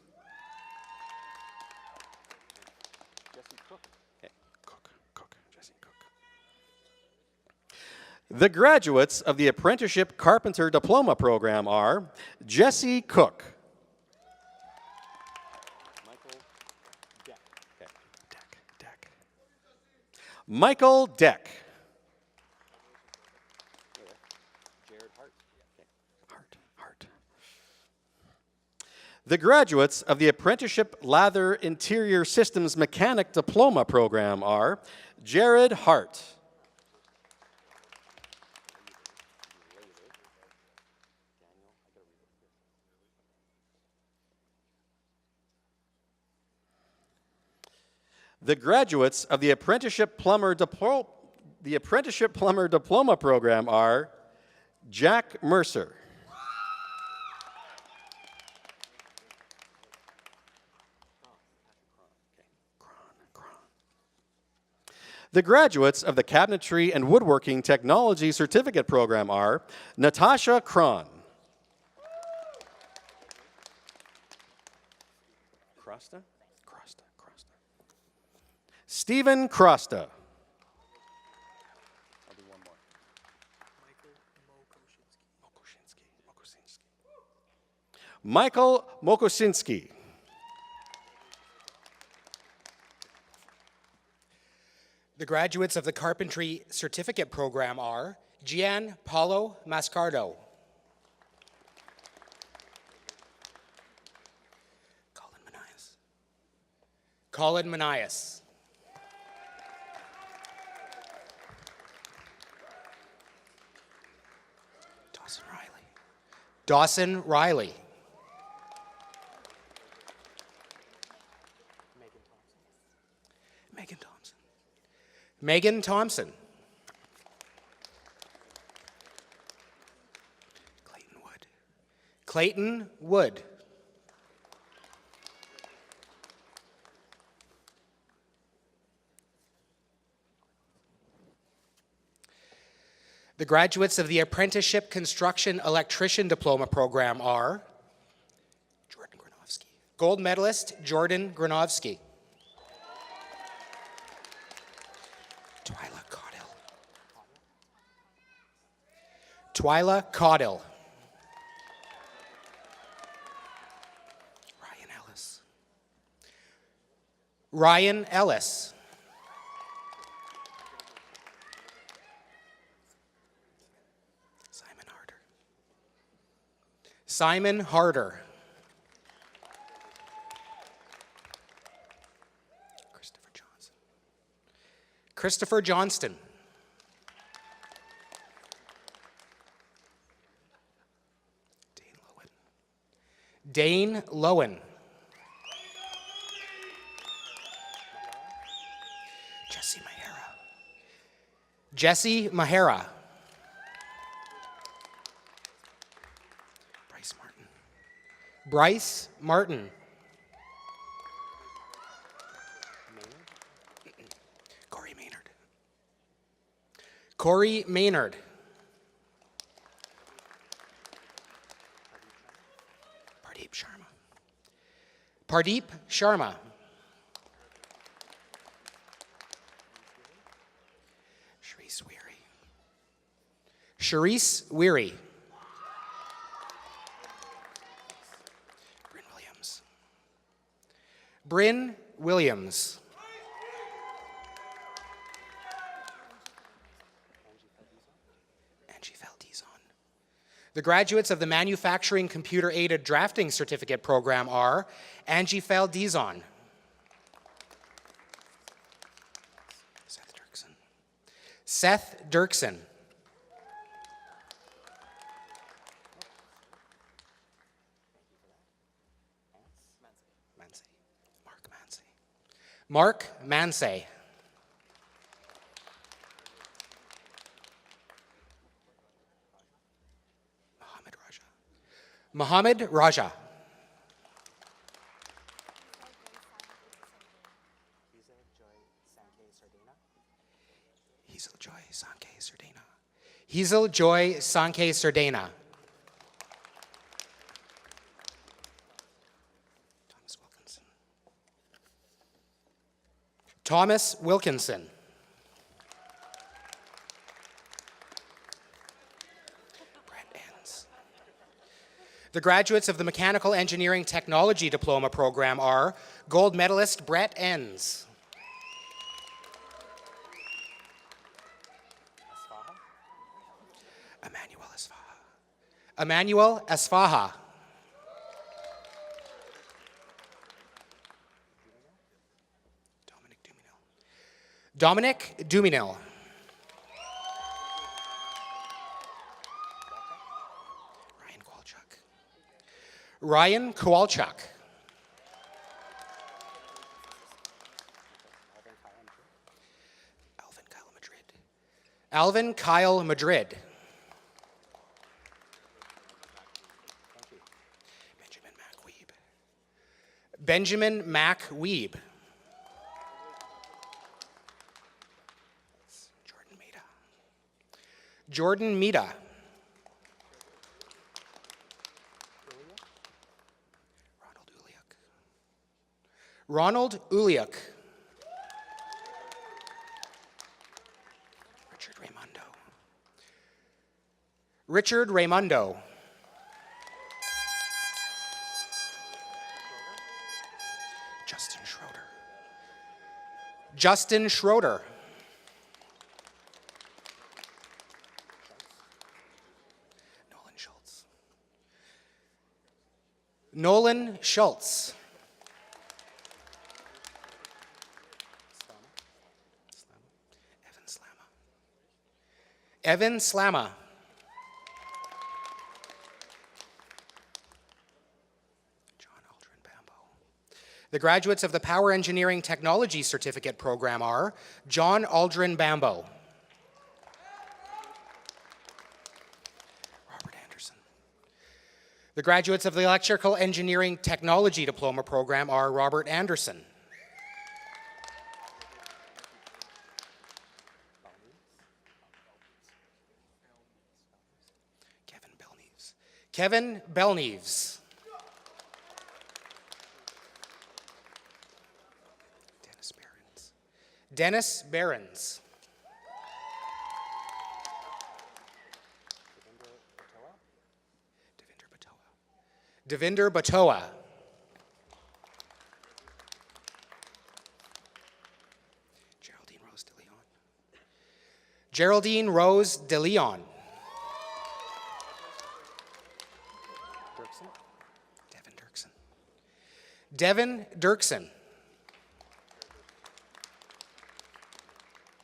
The graduates of the Apprenticeship Carpenter Diploma Program are Jesse Cook. Michael Deck. The graduates of the Apprenticeship Lather Interior Systems Mechanic Diploma Program are Jared Hart. The graduates of the Apprenticeship Plumber Diploma Program are Jack Mercer. The graduates of the Cabinetry and Woodworking Technology Certificate Program are Natasha Cron. Crosta? Stephen Crosta. I'll do one more. Michael Mokosinski. The graduates of the Carpentry Certificate Program are Gian Paulo Mascardo. Colin Manias. Dawson Riley. Megan Thompson. Clayton Wood. The graduates of the Apprenticeship Construction Electrician Diploma Program are Jordan Granovsky. Gold medalist Jordan Granovsky. Twyla Caudill. Ryan Ellis. Simon Harder. Christopher Johnson. Christopher Johnston. Dane Lowen. Jesse Mahara. Jesse Mahara. Bryce Martin. Bryce Martin. Corey Maynard. Corey Maynard. Pardeep Sharma. Pardeep Sharma. Sharice Weary. Sharice Weary. Bryn Williams. Bryn Williams. Angie Valdezon. The graduates of the Manufacturing Computer Aided Drafting Certificate Program are Angie Valdezon. Seth Dirksen. Seth Dirksen. Mark Mansey. Mark Mansey. Mohammed Raja. Mohammed Raja. Hazel Joy Sankey Sardena. Hazel Joy Sankey Sardena. Thomas Wilkinson. Thomas Wilkinson. Brett Enns. The graduates of the Mechanical Engineering Technology Diploma Program are gold medalist Brett Enns. Emmanuel Asfaha. Emmanuel Asfaha. Dominic Duminil. Dominic Duminil. Ryan Kowalchuk. Ryan Kowalchuk. Alvin Kyle Madrid. Alvin Kyle Madrid. Benjamin Mac Weeb. Benjamin Mac Weeb. Jordan Mita. Jordan Mita. Ronald Uliak. Ronald Uliak. Richard Raimundo. Richard Raimundo. Justin Schroeder. Justin Schroeder. Nolan Schultz. Nolan Schultz. Evan Slama. Evan Slama. John Aldrin Bambo. The graduates of the Power Engineering Technology Certificate Program are John Aldrin Bambo. Robert Anderson. The graduates of the Electrical Engineering Technology Diploma Program are Robert Anderson. Kevin Belneves. Kevin Belneves. Dennis Behrens. Dennis Behrens. Devinder Batoa. Geraldine Rose de Leon. Geraldine Rose de Leon. Devin Dirksen.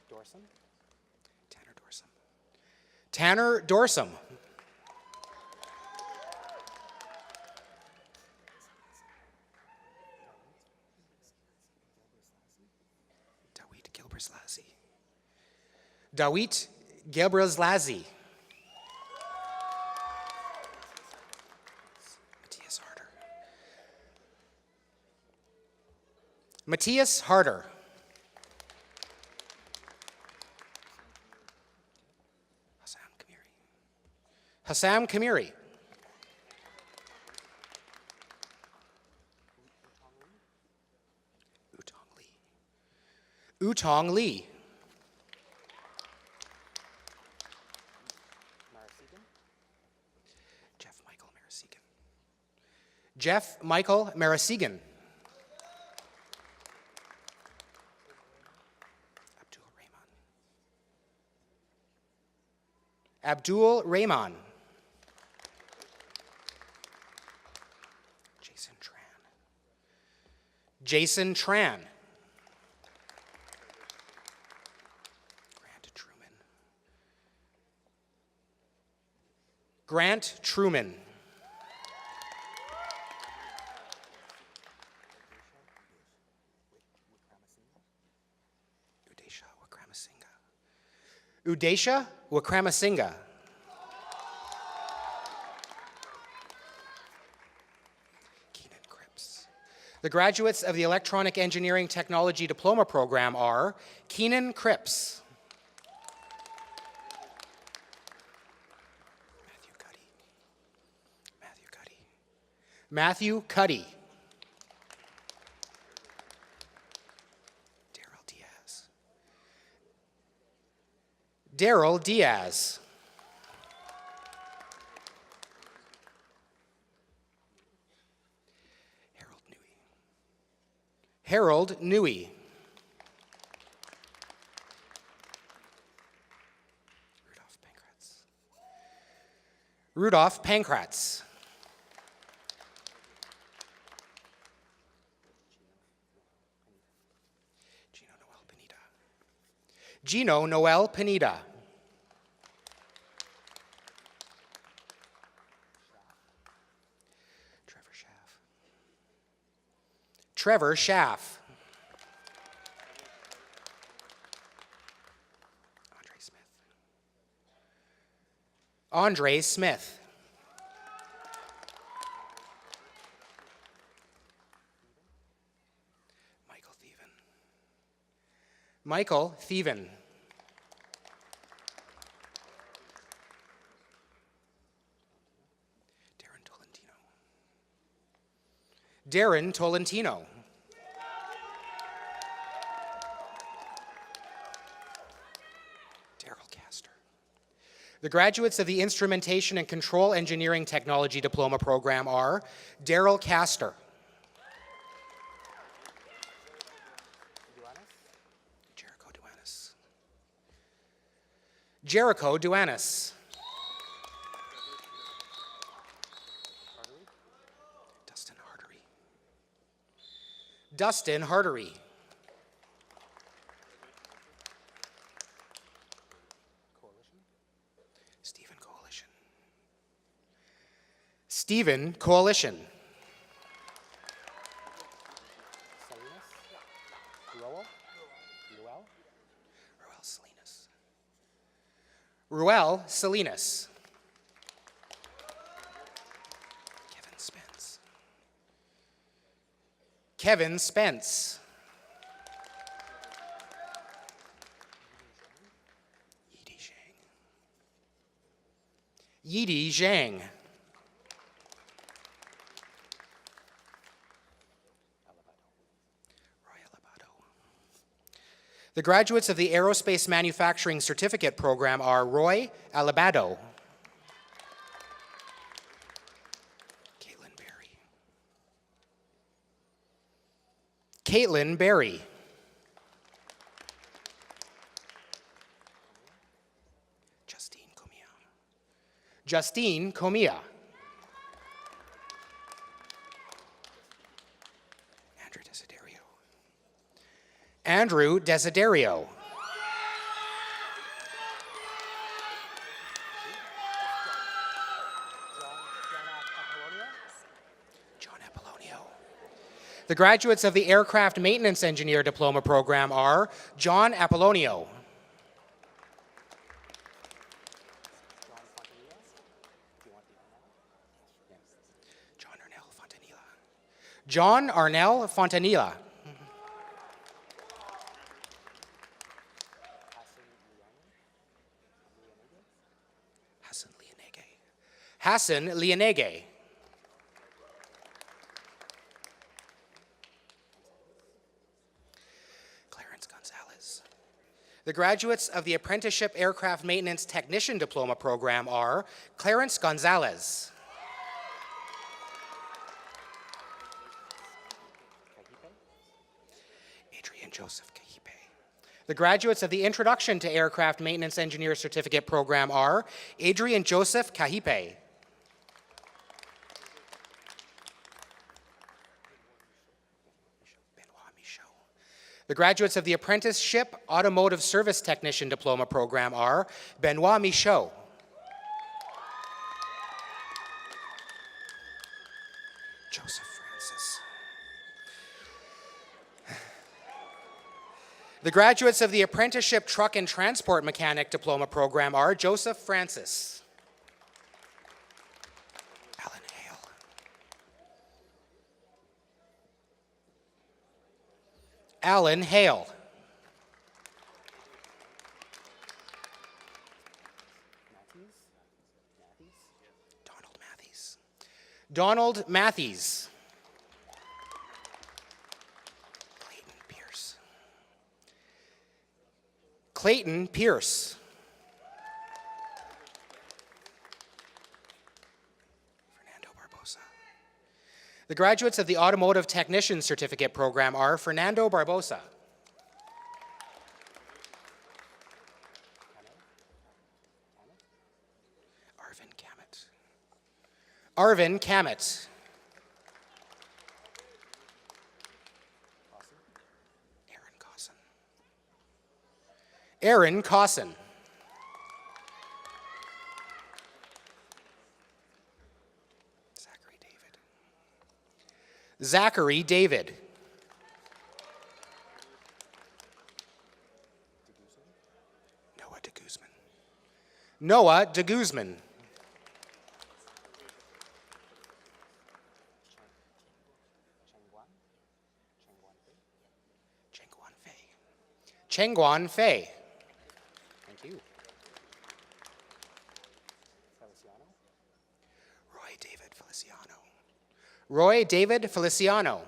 Dorsum? Tanner Dorsum. Tanner Dorsum. Dawit Gilbert-Lazzi. Dawit Gilbert-Lazzi. Matthias Harder. Matthias Harder. Hassam Kamiri. Utong Lee. Utong Lee. Jeff Michael Marasigan. Jeff Michael Marasigan. Abdul Rahman. Jason Tran. Jason Tran. Grant Truman. Grant Truman. Udesha Wikramasinga. Udesha Wikramasinga. Keenan Cripps. The graduates of the Electronic Engineering Technology Diploma Program are Keenan Cripps. Matthew Cuddy. Matthew Cuddy. Matthew Cuddy. Daryl Diaz. Daryl Diaz. Harold Newey. Harold Newey. Rudolph Pankratz. Rudolph Pankratz. Gino Noel Pineda. Gino Noel Pineda. Trevor Schaff. Trevor Schaff. Andre Smith. Andre Smith. Michael Thieven. Michael Thieven. Darren Tolentino. Darren Tolentino. Daryl Castor. The graduates of the Instrumentation and Control Engineering Technology Diploma Program are Daryl Castor. Jericho Duanis. Jericho Duanis. Dustin Hardery. Dustin Hardery. Stephen Coalition. Stephen Coalition. Ruel Salinas. Ruel Salinas. Kevin Spence. Kevin Spence. Yidi Zhang. Yidi Zhang. Roy Alabado. The graduates of the Aerospace Manufacturing Certificate Program are Roy Alabado. Caitlin Berry. Caitlin Berry. Justine Comia. Justine Comia. Andrew Desiderio. John Apollonio. The graduates of the Aircraft Maintenance Engineer Diploma Program are John Apollonio. John Arnell Fontanilla. Hassan Lianege. Clarence Gonzalez. The graduates of the Apprenticeship Aircraft Maintenance Technician Diploma Program are Clarence Gonzalez. Adrian Joseph Kahipe. The graduates of the Introduction to Aircraft Maintenance Engineer Certificate Program are Adrian Joseph Kahipe. The graduates of the Apprenticeship Automotive Service Technician Diploma Program are Benoit Michaud. Joseph Francis. The graduates of the Apprenticeship Truck and Transport Mechanic Diploma Program are Joseph Francis. Alan Hale. Alan Hale. Donald Matthews. Donald Matthews. Clayton Pierce. Clayton Pierce. Fernando Barbosa. The graduates of the Automotive Technician Certificate Program are Fernando Barbosa. Arvin Kamet. Arvin Kamet. Aaron Cosson. Aaron Cosson. Zachary David. Zachary David. Noah de Guzman. Noah de Guzman. Chengguan Fei. Thank you. Roy David Feliciano. Roy David Feliciano.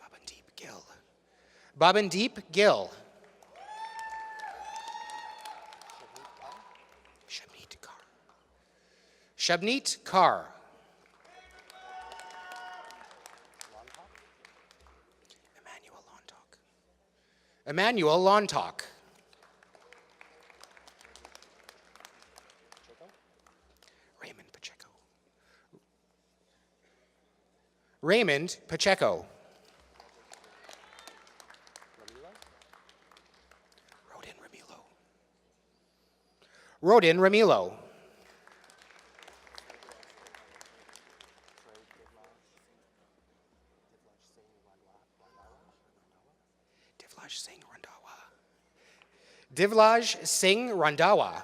Babandeep Gill. Babandeep Gill. Shabneet Kaur. Shabneet Kaur. Emmanuel Lontok. Raymond Pacheco. Raymond Pacheco. Rodin Ramilo. Rodin Ramilo. Divlaj Singh Randhawa. Divlaj Singh Randhawa.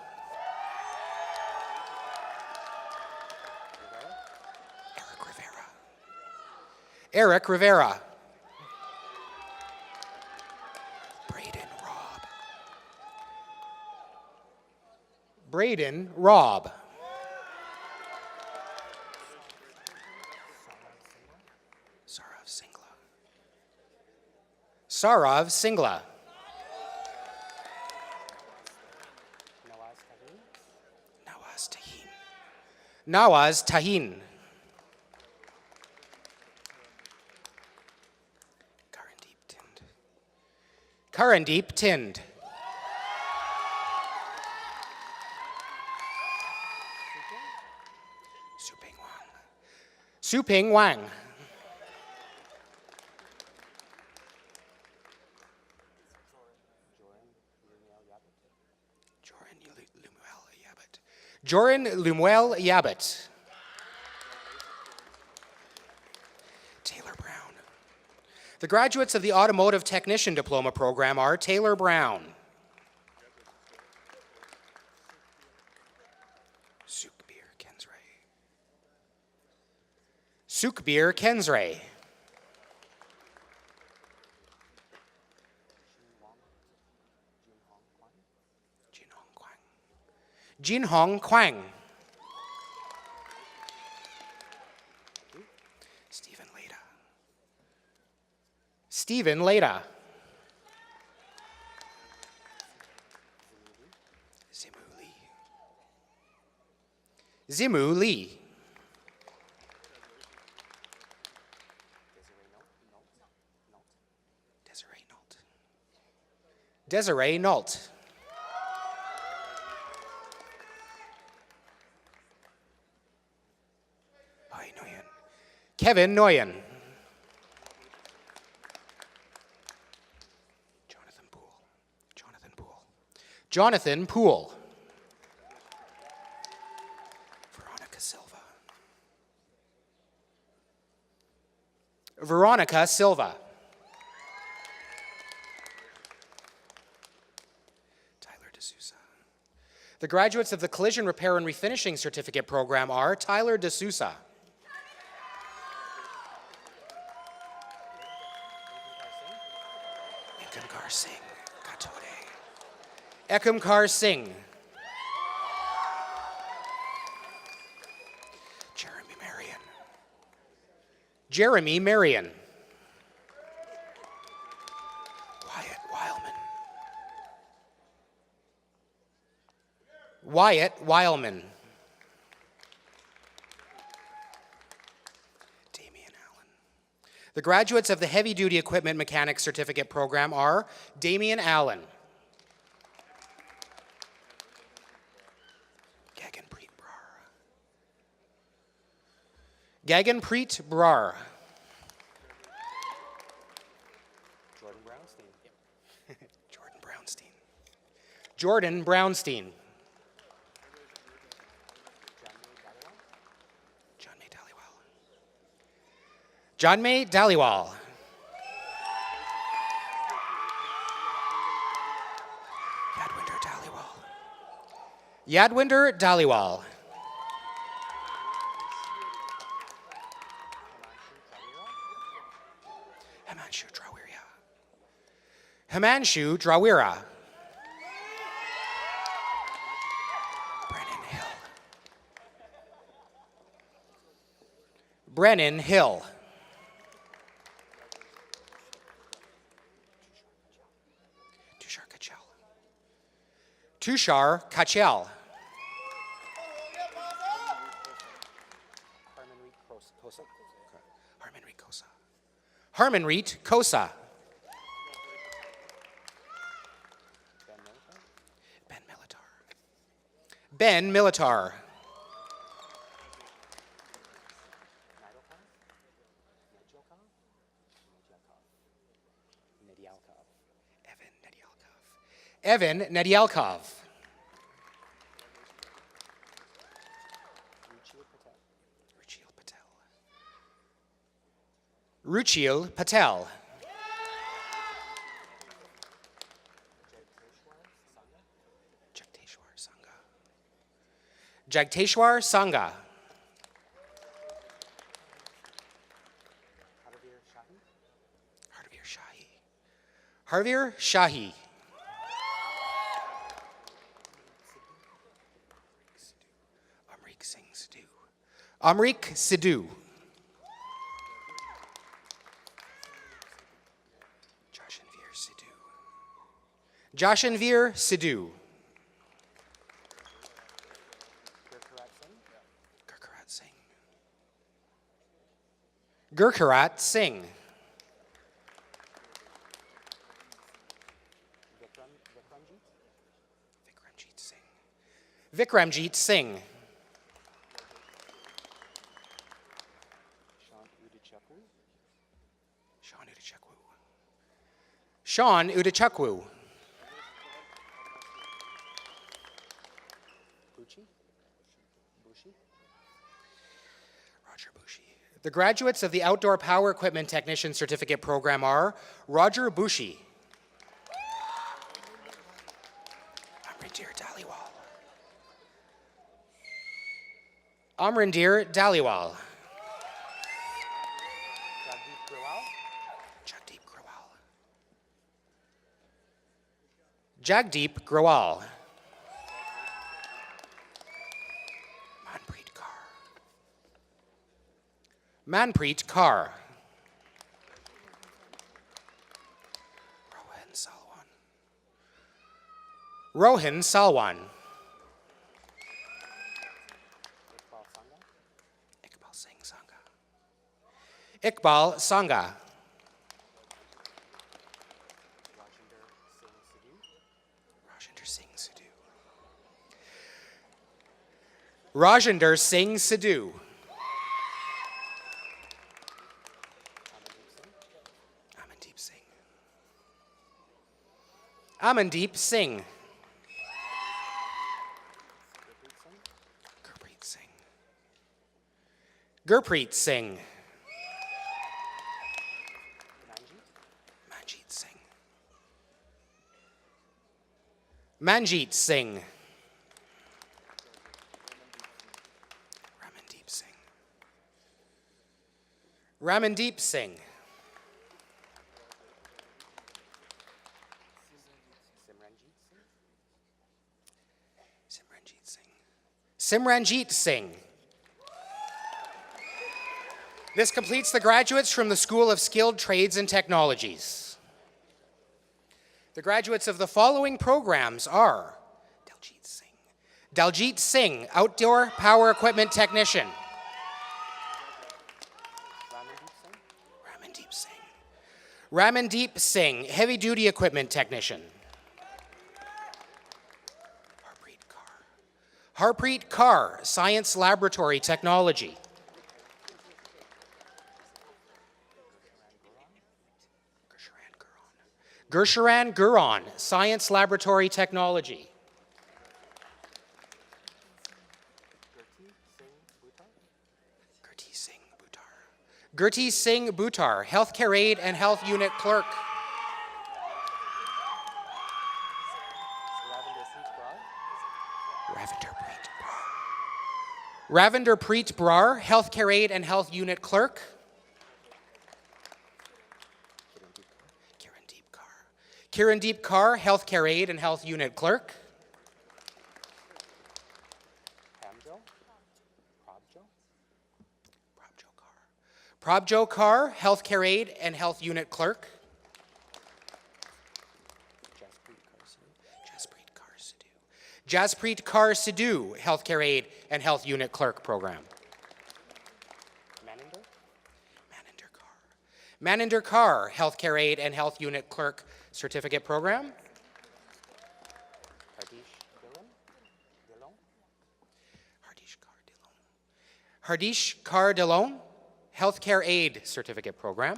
Eric Rivera. Eric Rivera. Braden Robb. Braden Robb. Sarav Singla. Sarav Singla. Nawaz Tahin. Nawaz Tahin. Karandeep Tind. Karandeep Tind. Suping Wang. Suping Wang. Joran Lumuel Yabit. Taylor Brown. The graduates of the Automotive Technician Diploma program are Taylor Brown. Sukbir Kensray. Sukbir Kensray. Jin Hong Kwang. Stephen Leda. Stephen Leda. Zimu Lee. Zimu Lee. Desiree Nault. Desiree Nault. Kevin Noyen. Jonathan Poole. Jonathan Poole. Jonathan Poole. Veronica Silva. Veronica Silva. Tyler D'Souza. The graduates of the Collision Repair and Refinishing Certificate program are Tyler D'Souza. Ekamkar Singh. Katode. Ekamkar Singh. Jeremy Marion. Jeremy Marion. Wyatt Wileman. Wyatt Wileman. The graduates of the Heavy Duty Equipment Mechanics Certificate program are Damian Allen. Gaganpreet Brar. Gaganpreet Brar. Jordan Brownstein. Jordan Brownstein. Jordan Brownstein. Janmay Daliwal. Yadwinder Daliwal. Yadwinder Daliwal. Himanshu Drawira. Himanshu Drawira. Brennan Hill. Brennan Hill. Tushar Kachel. Harmanreet Kosa. Harmanreet Kosa. Ben Militar. Ben Militar. Evan Nedialkov. Ruchil Patel. Jagteshwar Sangha. Harveer Shahi. Amrik Sidhu. Jashanveer Sidhu. Jashanveer Sidhu. Gurkarat Singh. Gurkarat Singh. Vikramjit Singh. Vikramjit Singh. Sean Udachakwu. The graduates of the Outdoor Power Equipment Technician Certificate Program are Roger Bushi, Amrindir Dhaliwal, Jagdeep Grawal, Manpreet Kaur, Rohin Salwan, Iqbal Sangha, Rajinder Singh Sidhu, Amandeep Singh, Gurpreet Singh, Manjeet Singh, Ramandeep Singh, Simranjeet Singh. This completes the graduates from the School of Skilled Trades and Technologies. The graduates of the following programs are Daljit Singh, Outdoor Power Equipment Technician. Ramandeep Singh, Heavy Duty Equipment Technician. Harpreet Kaur, Science Laboratory Technology. Gersharan Guron, Science Laboratory Technology. Gurti Singh Buttar, Healthcare Aid and Health Unit Clerk. Ravinder Preet Brar, Healthcare Aid and Health Unit Clerk. Kirandeep Kaur, Healthcare Aid and Health Unit Clerk. Prabjo Kaur, Healthcare Aid and Health Unit Clerk. Jaspreet Kaur Sidhu, Healthcare Aid and Health Unit Clerk Program. Maninder Kaur, Healthcare Aid and Health Unit Clerk Certificate Program. Hardish Kaur Dillon, Healthcare Aid Certificate Program.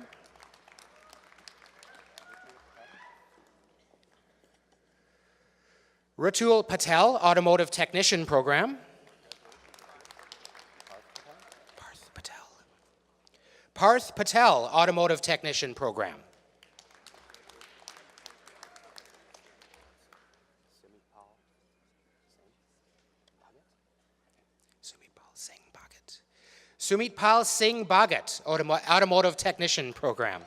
Ratul Patel, Automotive Technician Program. Parth Patel, Automotive Technician Program. Sumitpal Singh Bhagat, Automotive Technician Program.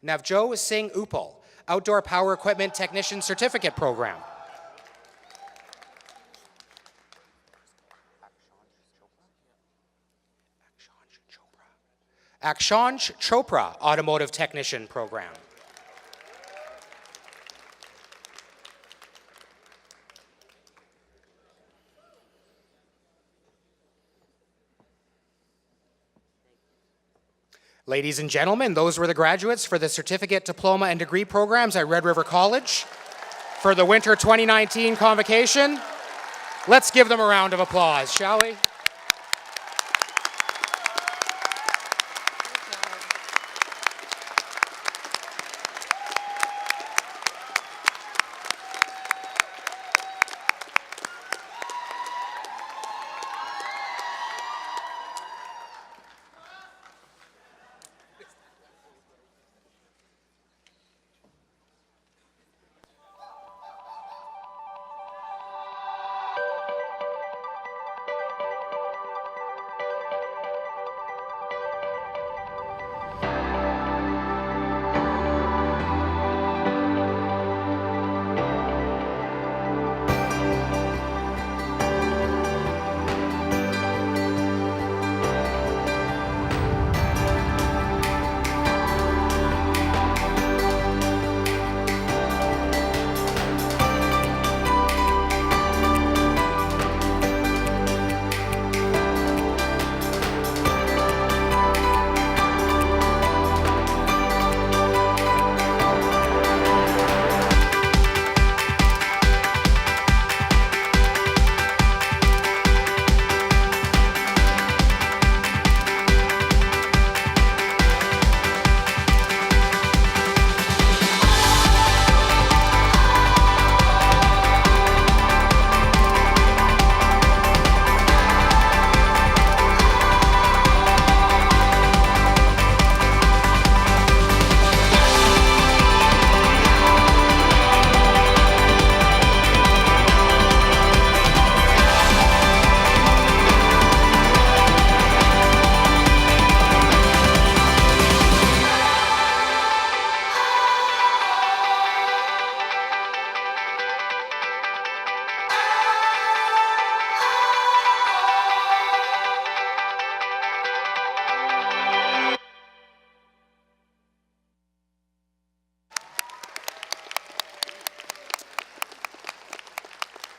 Navjot Singh Upal, Outdoor Power Equipment Technician Certificate Program. Akshansh Chopra, Automotive Technician Program. Ladies and gentlemen, those were the graduates for the certificate, diploma, and degree programs at Red River College for the winter 2019 convocation. Let's give them a round of applause, shall we?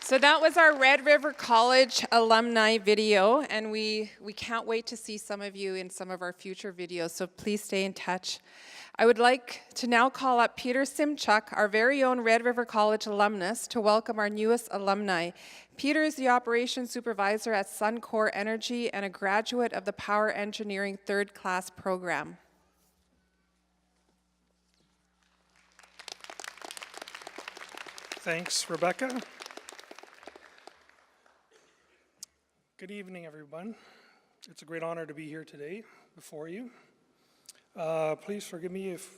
So that was our Red River College alumni video, and we can't wait to see some of you in some of our future videos, so please stay in touch. I would like to now call up Peter Simchuk, our very own Red River College alumnus, to welcome our newest alumni. Peter is the operations supervisor at Suncor Energy and a graduate of the Power Engineering third class program. Thanks, Rebecca. Good evening, everyone. It's a great honor to be here today before you. Please forgive me if,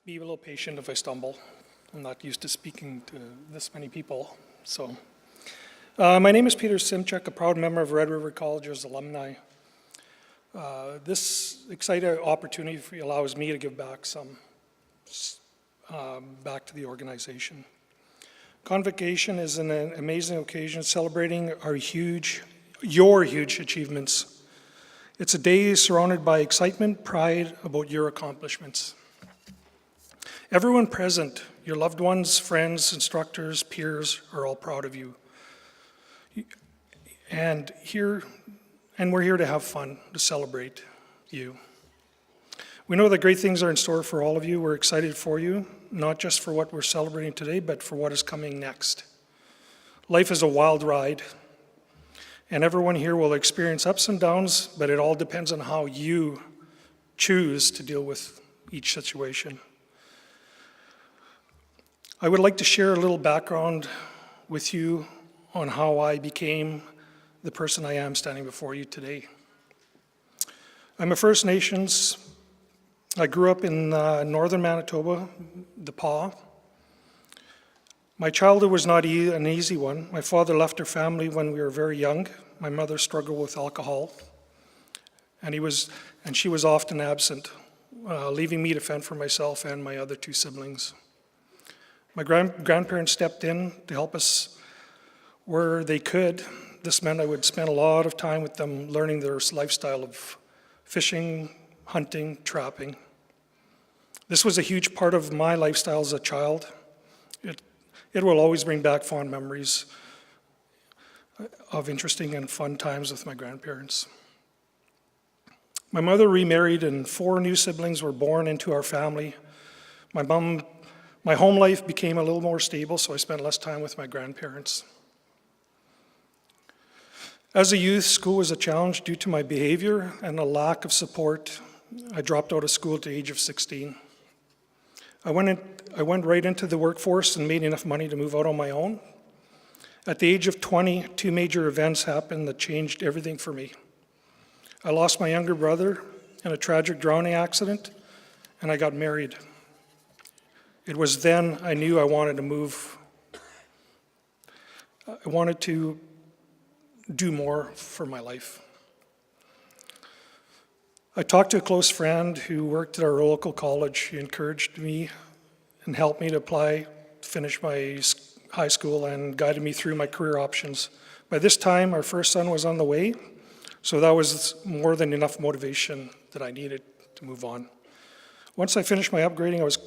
be a little patient if I stumble. I'm not used to speaking to this many people. So, my name is Peter Simchuk, a proud member of Red River College's alumni. This exciting opportunity allows me to give back some, back to the organization. Convocation is an amazing occasion celebrating your huge achievements. It's a day surrounded by excitement, pride about your accomplishments. Everyone present, your loved ones, friends, instructors, peers, are all proud of you. And we're here to have fun, to celebrate you. We know that great things are in store for all of you. We're excited for you, not just for what we're celebrating today, but for what is coming next. Life is a wild ride, and everyone here will experience ups and downs, but it all depends on how you choose to deal with each situation. I would like to share a little background with you on how I became the person I am standing before you today. I'm a First Nations. I grew up in northern Manitoba, the Pas. My childhood was not an easy one. My father left our family when we were very young. My mother struggled with alcohol, and she was often absent, leaving me to fend for myself and my other two siblings. My grandparents stepped in to help us where they could. This meant I would spend a lot of time with them learning their lifestyle of fishing, hunting, trapping. This was a huge part of my lifestyle as a child. It will always bring back fond memories of interesting and fun times with my grandparents. My mother remarried and 4 new siblings were born into our family. My home life became a little more stable, so I spent less time with my grandparents. As a youth, school was a challenge due to my behavior and a lack of support. I dropped out of school at the age of 16. I went right into the workforce and made enough money to move out on my own. At the age of 20, 2 major events happened that changed everything for me. I lost my younger brother in a tragic drowning accident, and I got married. It was then I knew I wanted to move. I wanted to do more for my life. I talked to a close friend who worked at our local college. He encouraged me and helped me to apply, finish my high school, and guided me through my career options. By this time, our first son was on the way, so that was more than enough motivation that I needed to move on. Once I finished my upgrading, I was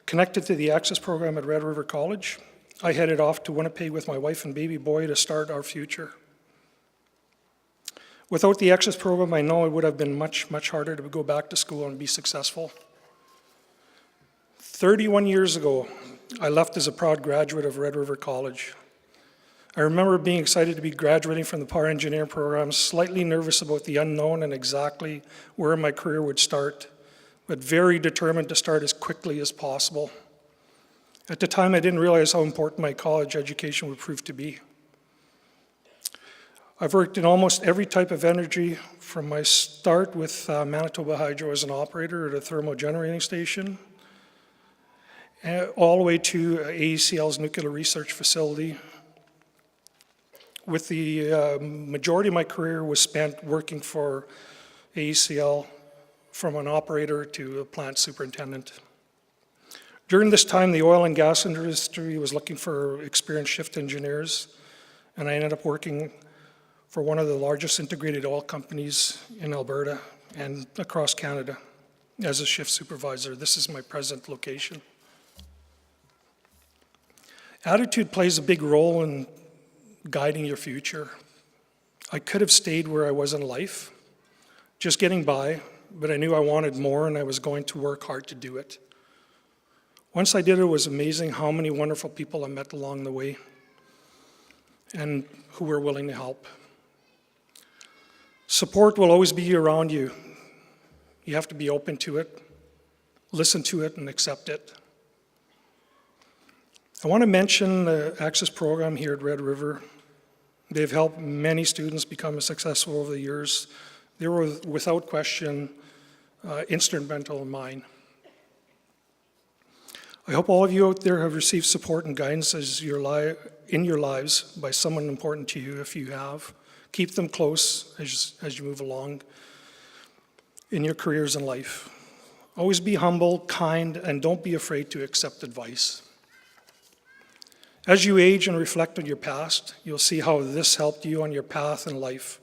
connected to the Access program at Red River College. I headed off to Winnipeg with my wife and baby boy to start our future. Without the Access program, I know it would have been much, much harder to go back to school and be successful. 31 years ago, I left as a proud graduate of Red River College. I remember being excited to be graduating from the Power Engineering program, slightly nervous about the unknown and exactly where my career would start, but very determined to start as quickly as possible. At the time, I didn't realize how important my college education would prove to be. I've worked in almost every type of energy, from my start with Manitoba Hydro as an operator at a thermal generating station, all the way to AECL's nuclear research facility. With the majority of my career was spent working for AECL, from an operator to a plant superintendent. During this time, the oil and gas industry was looking for experienced shift engineers, and I ended up working for one of the largest integrated oil companies in Alberta and across Canada as a shift supervisor. This is my present location. Attitude plays a big role in guiding your future. I could have stayed where I was in life, just getting by, but I knew I wanted more and I was going to work hard to do it. Once I did, it was amazing how many wonderful people I met along the way and who were willing to help. Support will always be around you. You have to be open to it, listen to it, and accept it. I want to mention the Access program here at Red River. They've helped many students become successful over the years. They were, without question, instrumental in mine. I hope all of you out there have received support and guidance in your lives by someone important to you. If you have, keep them close as you move along in your careers in life. Always be humble, kind, and don't be afraid to accept advice. As you age and reflect on your past, you'll see how this helped you on your path in life,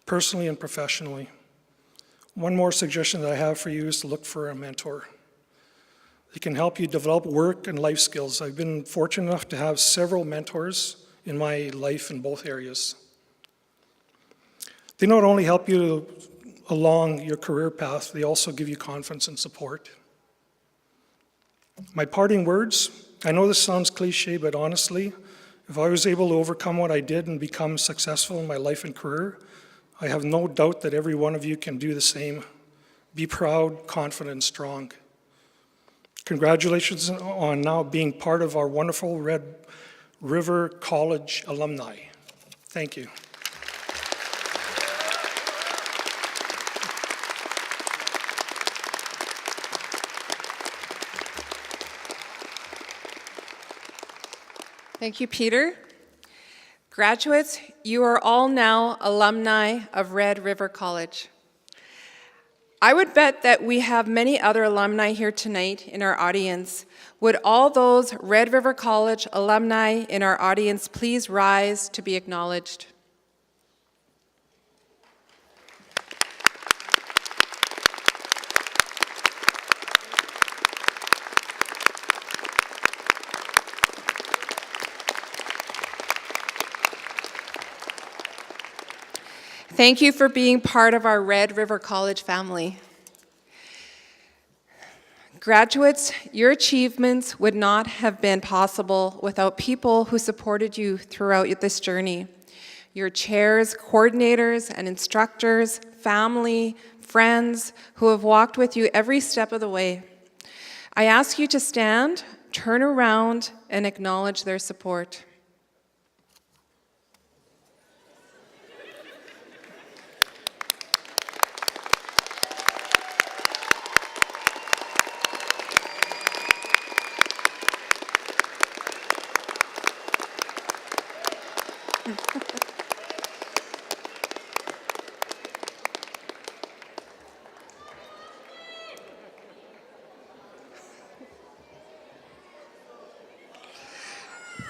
personally and professionally. One more suggestion that I have for you is to look for a mentor. They can help you develop work and life skills. I've been fortunate enough to have several mentors in my life in both areas. They not only help you along your career path, they also give you confidence and support. My parting words, I know this sounds cliche, but honestly, if I was able to overcome what I did and become successful in my life and career, I have no doubt that every one of you can do the same. Be proud, confident, and strong. Congratulations on now being part of our wonderful Red River College alumni. Thank you. Thank you, Peter. Graduates, you are all now alumni of Red River College. I would bet that we have many other alumni here tonight in our audience. Would all those Red River College alumni in our audience please rise to be acknowledged? Thank you for being part of our Red River College family. Graduates, your achievements would not have been possible without people who supported you throughout this journey. Your chairs, coordinators, and instructors, family, friends who have walked with you every step of the way. I ask you to stand, turn around, and acknowledge their support.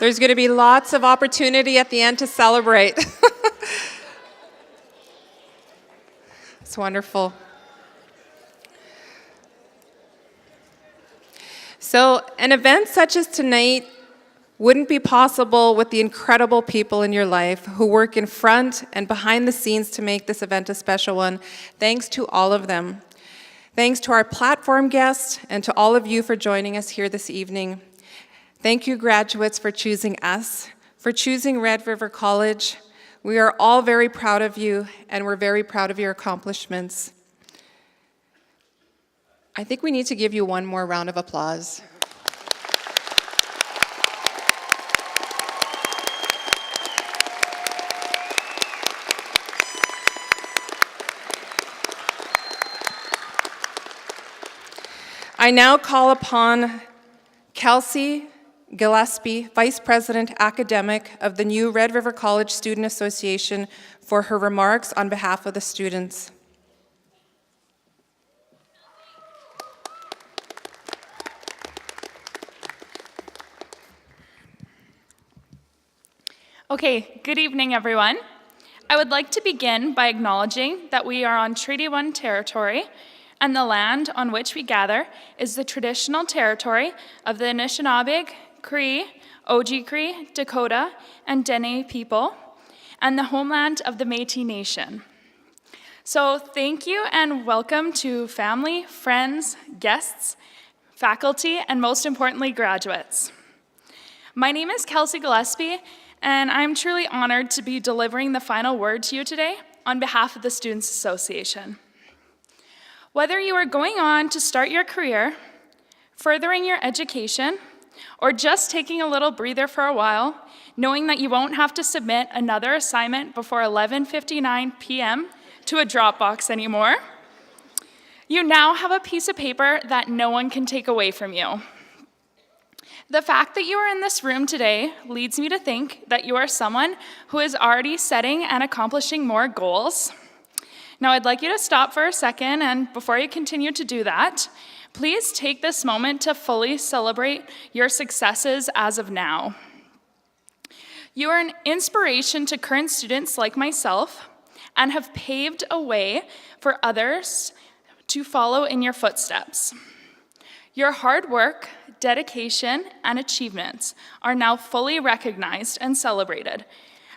There's going to be lots of opportunity at the end to celebrate. It's wonderful. So, an event such as tonight wouldn't be possible with the incredible people in your life who work in front and behind the scenes to make this event a special one. Thanks to all of them. Thanks to our platform guests and to all of you for joining us here this evening. Thank you, graduates, for choosing us, for choosing Red River College. We are all very proud of you, and we're very proud of your accomplishments. I think we need to give you one more round of applause. I now call upon Kelsey Gillespie, Vice President Academic of the new Red River College Student Association, for her remarks on behalf of the students. Okay, good evening, everyone. I would like to begin by acknowledging that we are on Treaty 1 territory, and the land on which we gather is the traditional territory of the Anishinaabeg, Cree, Oji-Cree, Dakota, and Dene people, and the homeland of the Métis Nation. So thank you and welcome to family, friends, guests, faculty, and most importantly, graduates. My name is Kelsey Gillespie, and I'm truly honored to be delivering the final word to you today on behalf of the Students Association. Whether you are going on to start your career, furthering your education, or just taking a little breather for a while, knowing that you won't have to submit another assignment before 11:59 p.m. to a Dropbox anymore, you now have a piece of paper that no one can take away from you. The fact that you are in this room today leads me to think that you are someone who is already setting and accomplishing more goals. Now, I'd like you to stop for a second, and before you continue to do that, please take this moment to fully celebrate your successes as of now. You are an inspiration to current students like myself and have paved a way for others to follow in your footsteps. Your hard work, dedication, and achievements are now fully recognized and celebrated,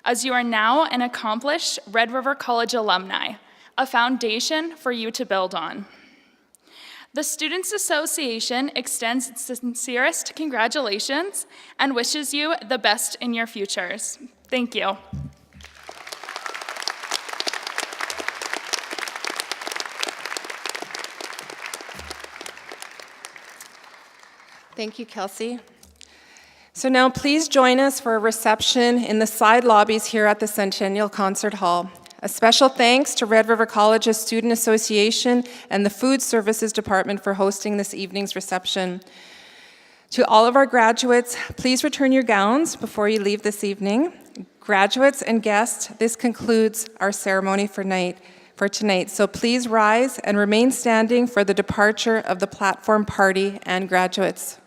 as you are now an accomplished Red River College alumni, a foundation for you to build on. The Students Association extends its sincerest congratulations and wishes you the best in your futures. Thank you. Thank you, Kelsey. So now please join us for a reception in the side lobbies here at the Centennial Concert Hall. A special thanks to Red River College's Student Association and the Food Services Department for hosting this evening's reception. To all of our graduates, please return your gowns before you leave this evening. Graduates and guests, this concludes our ceremony for tonight. So please rise and remain standing for the departure of the platform party and graduates.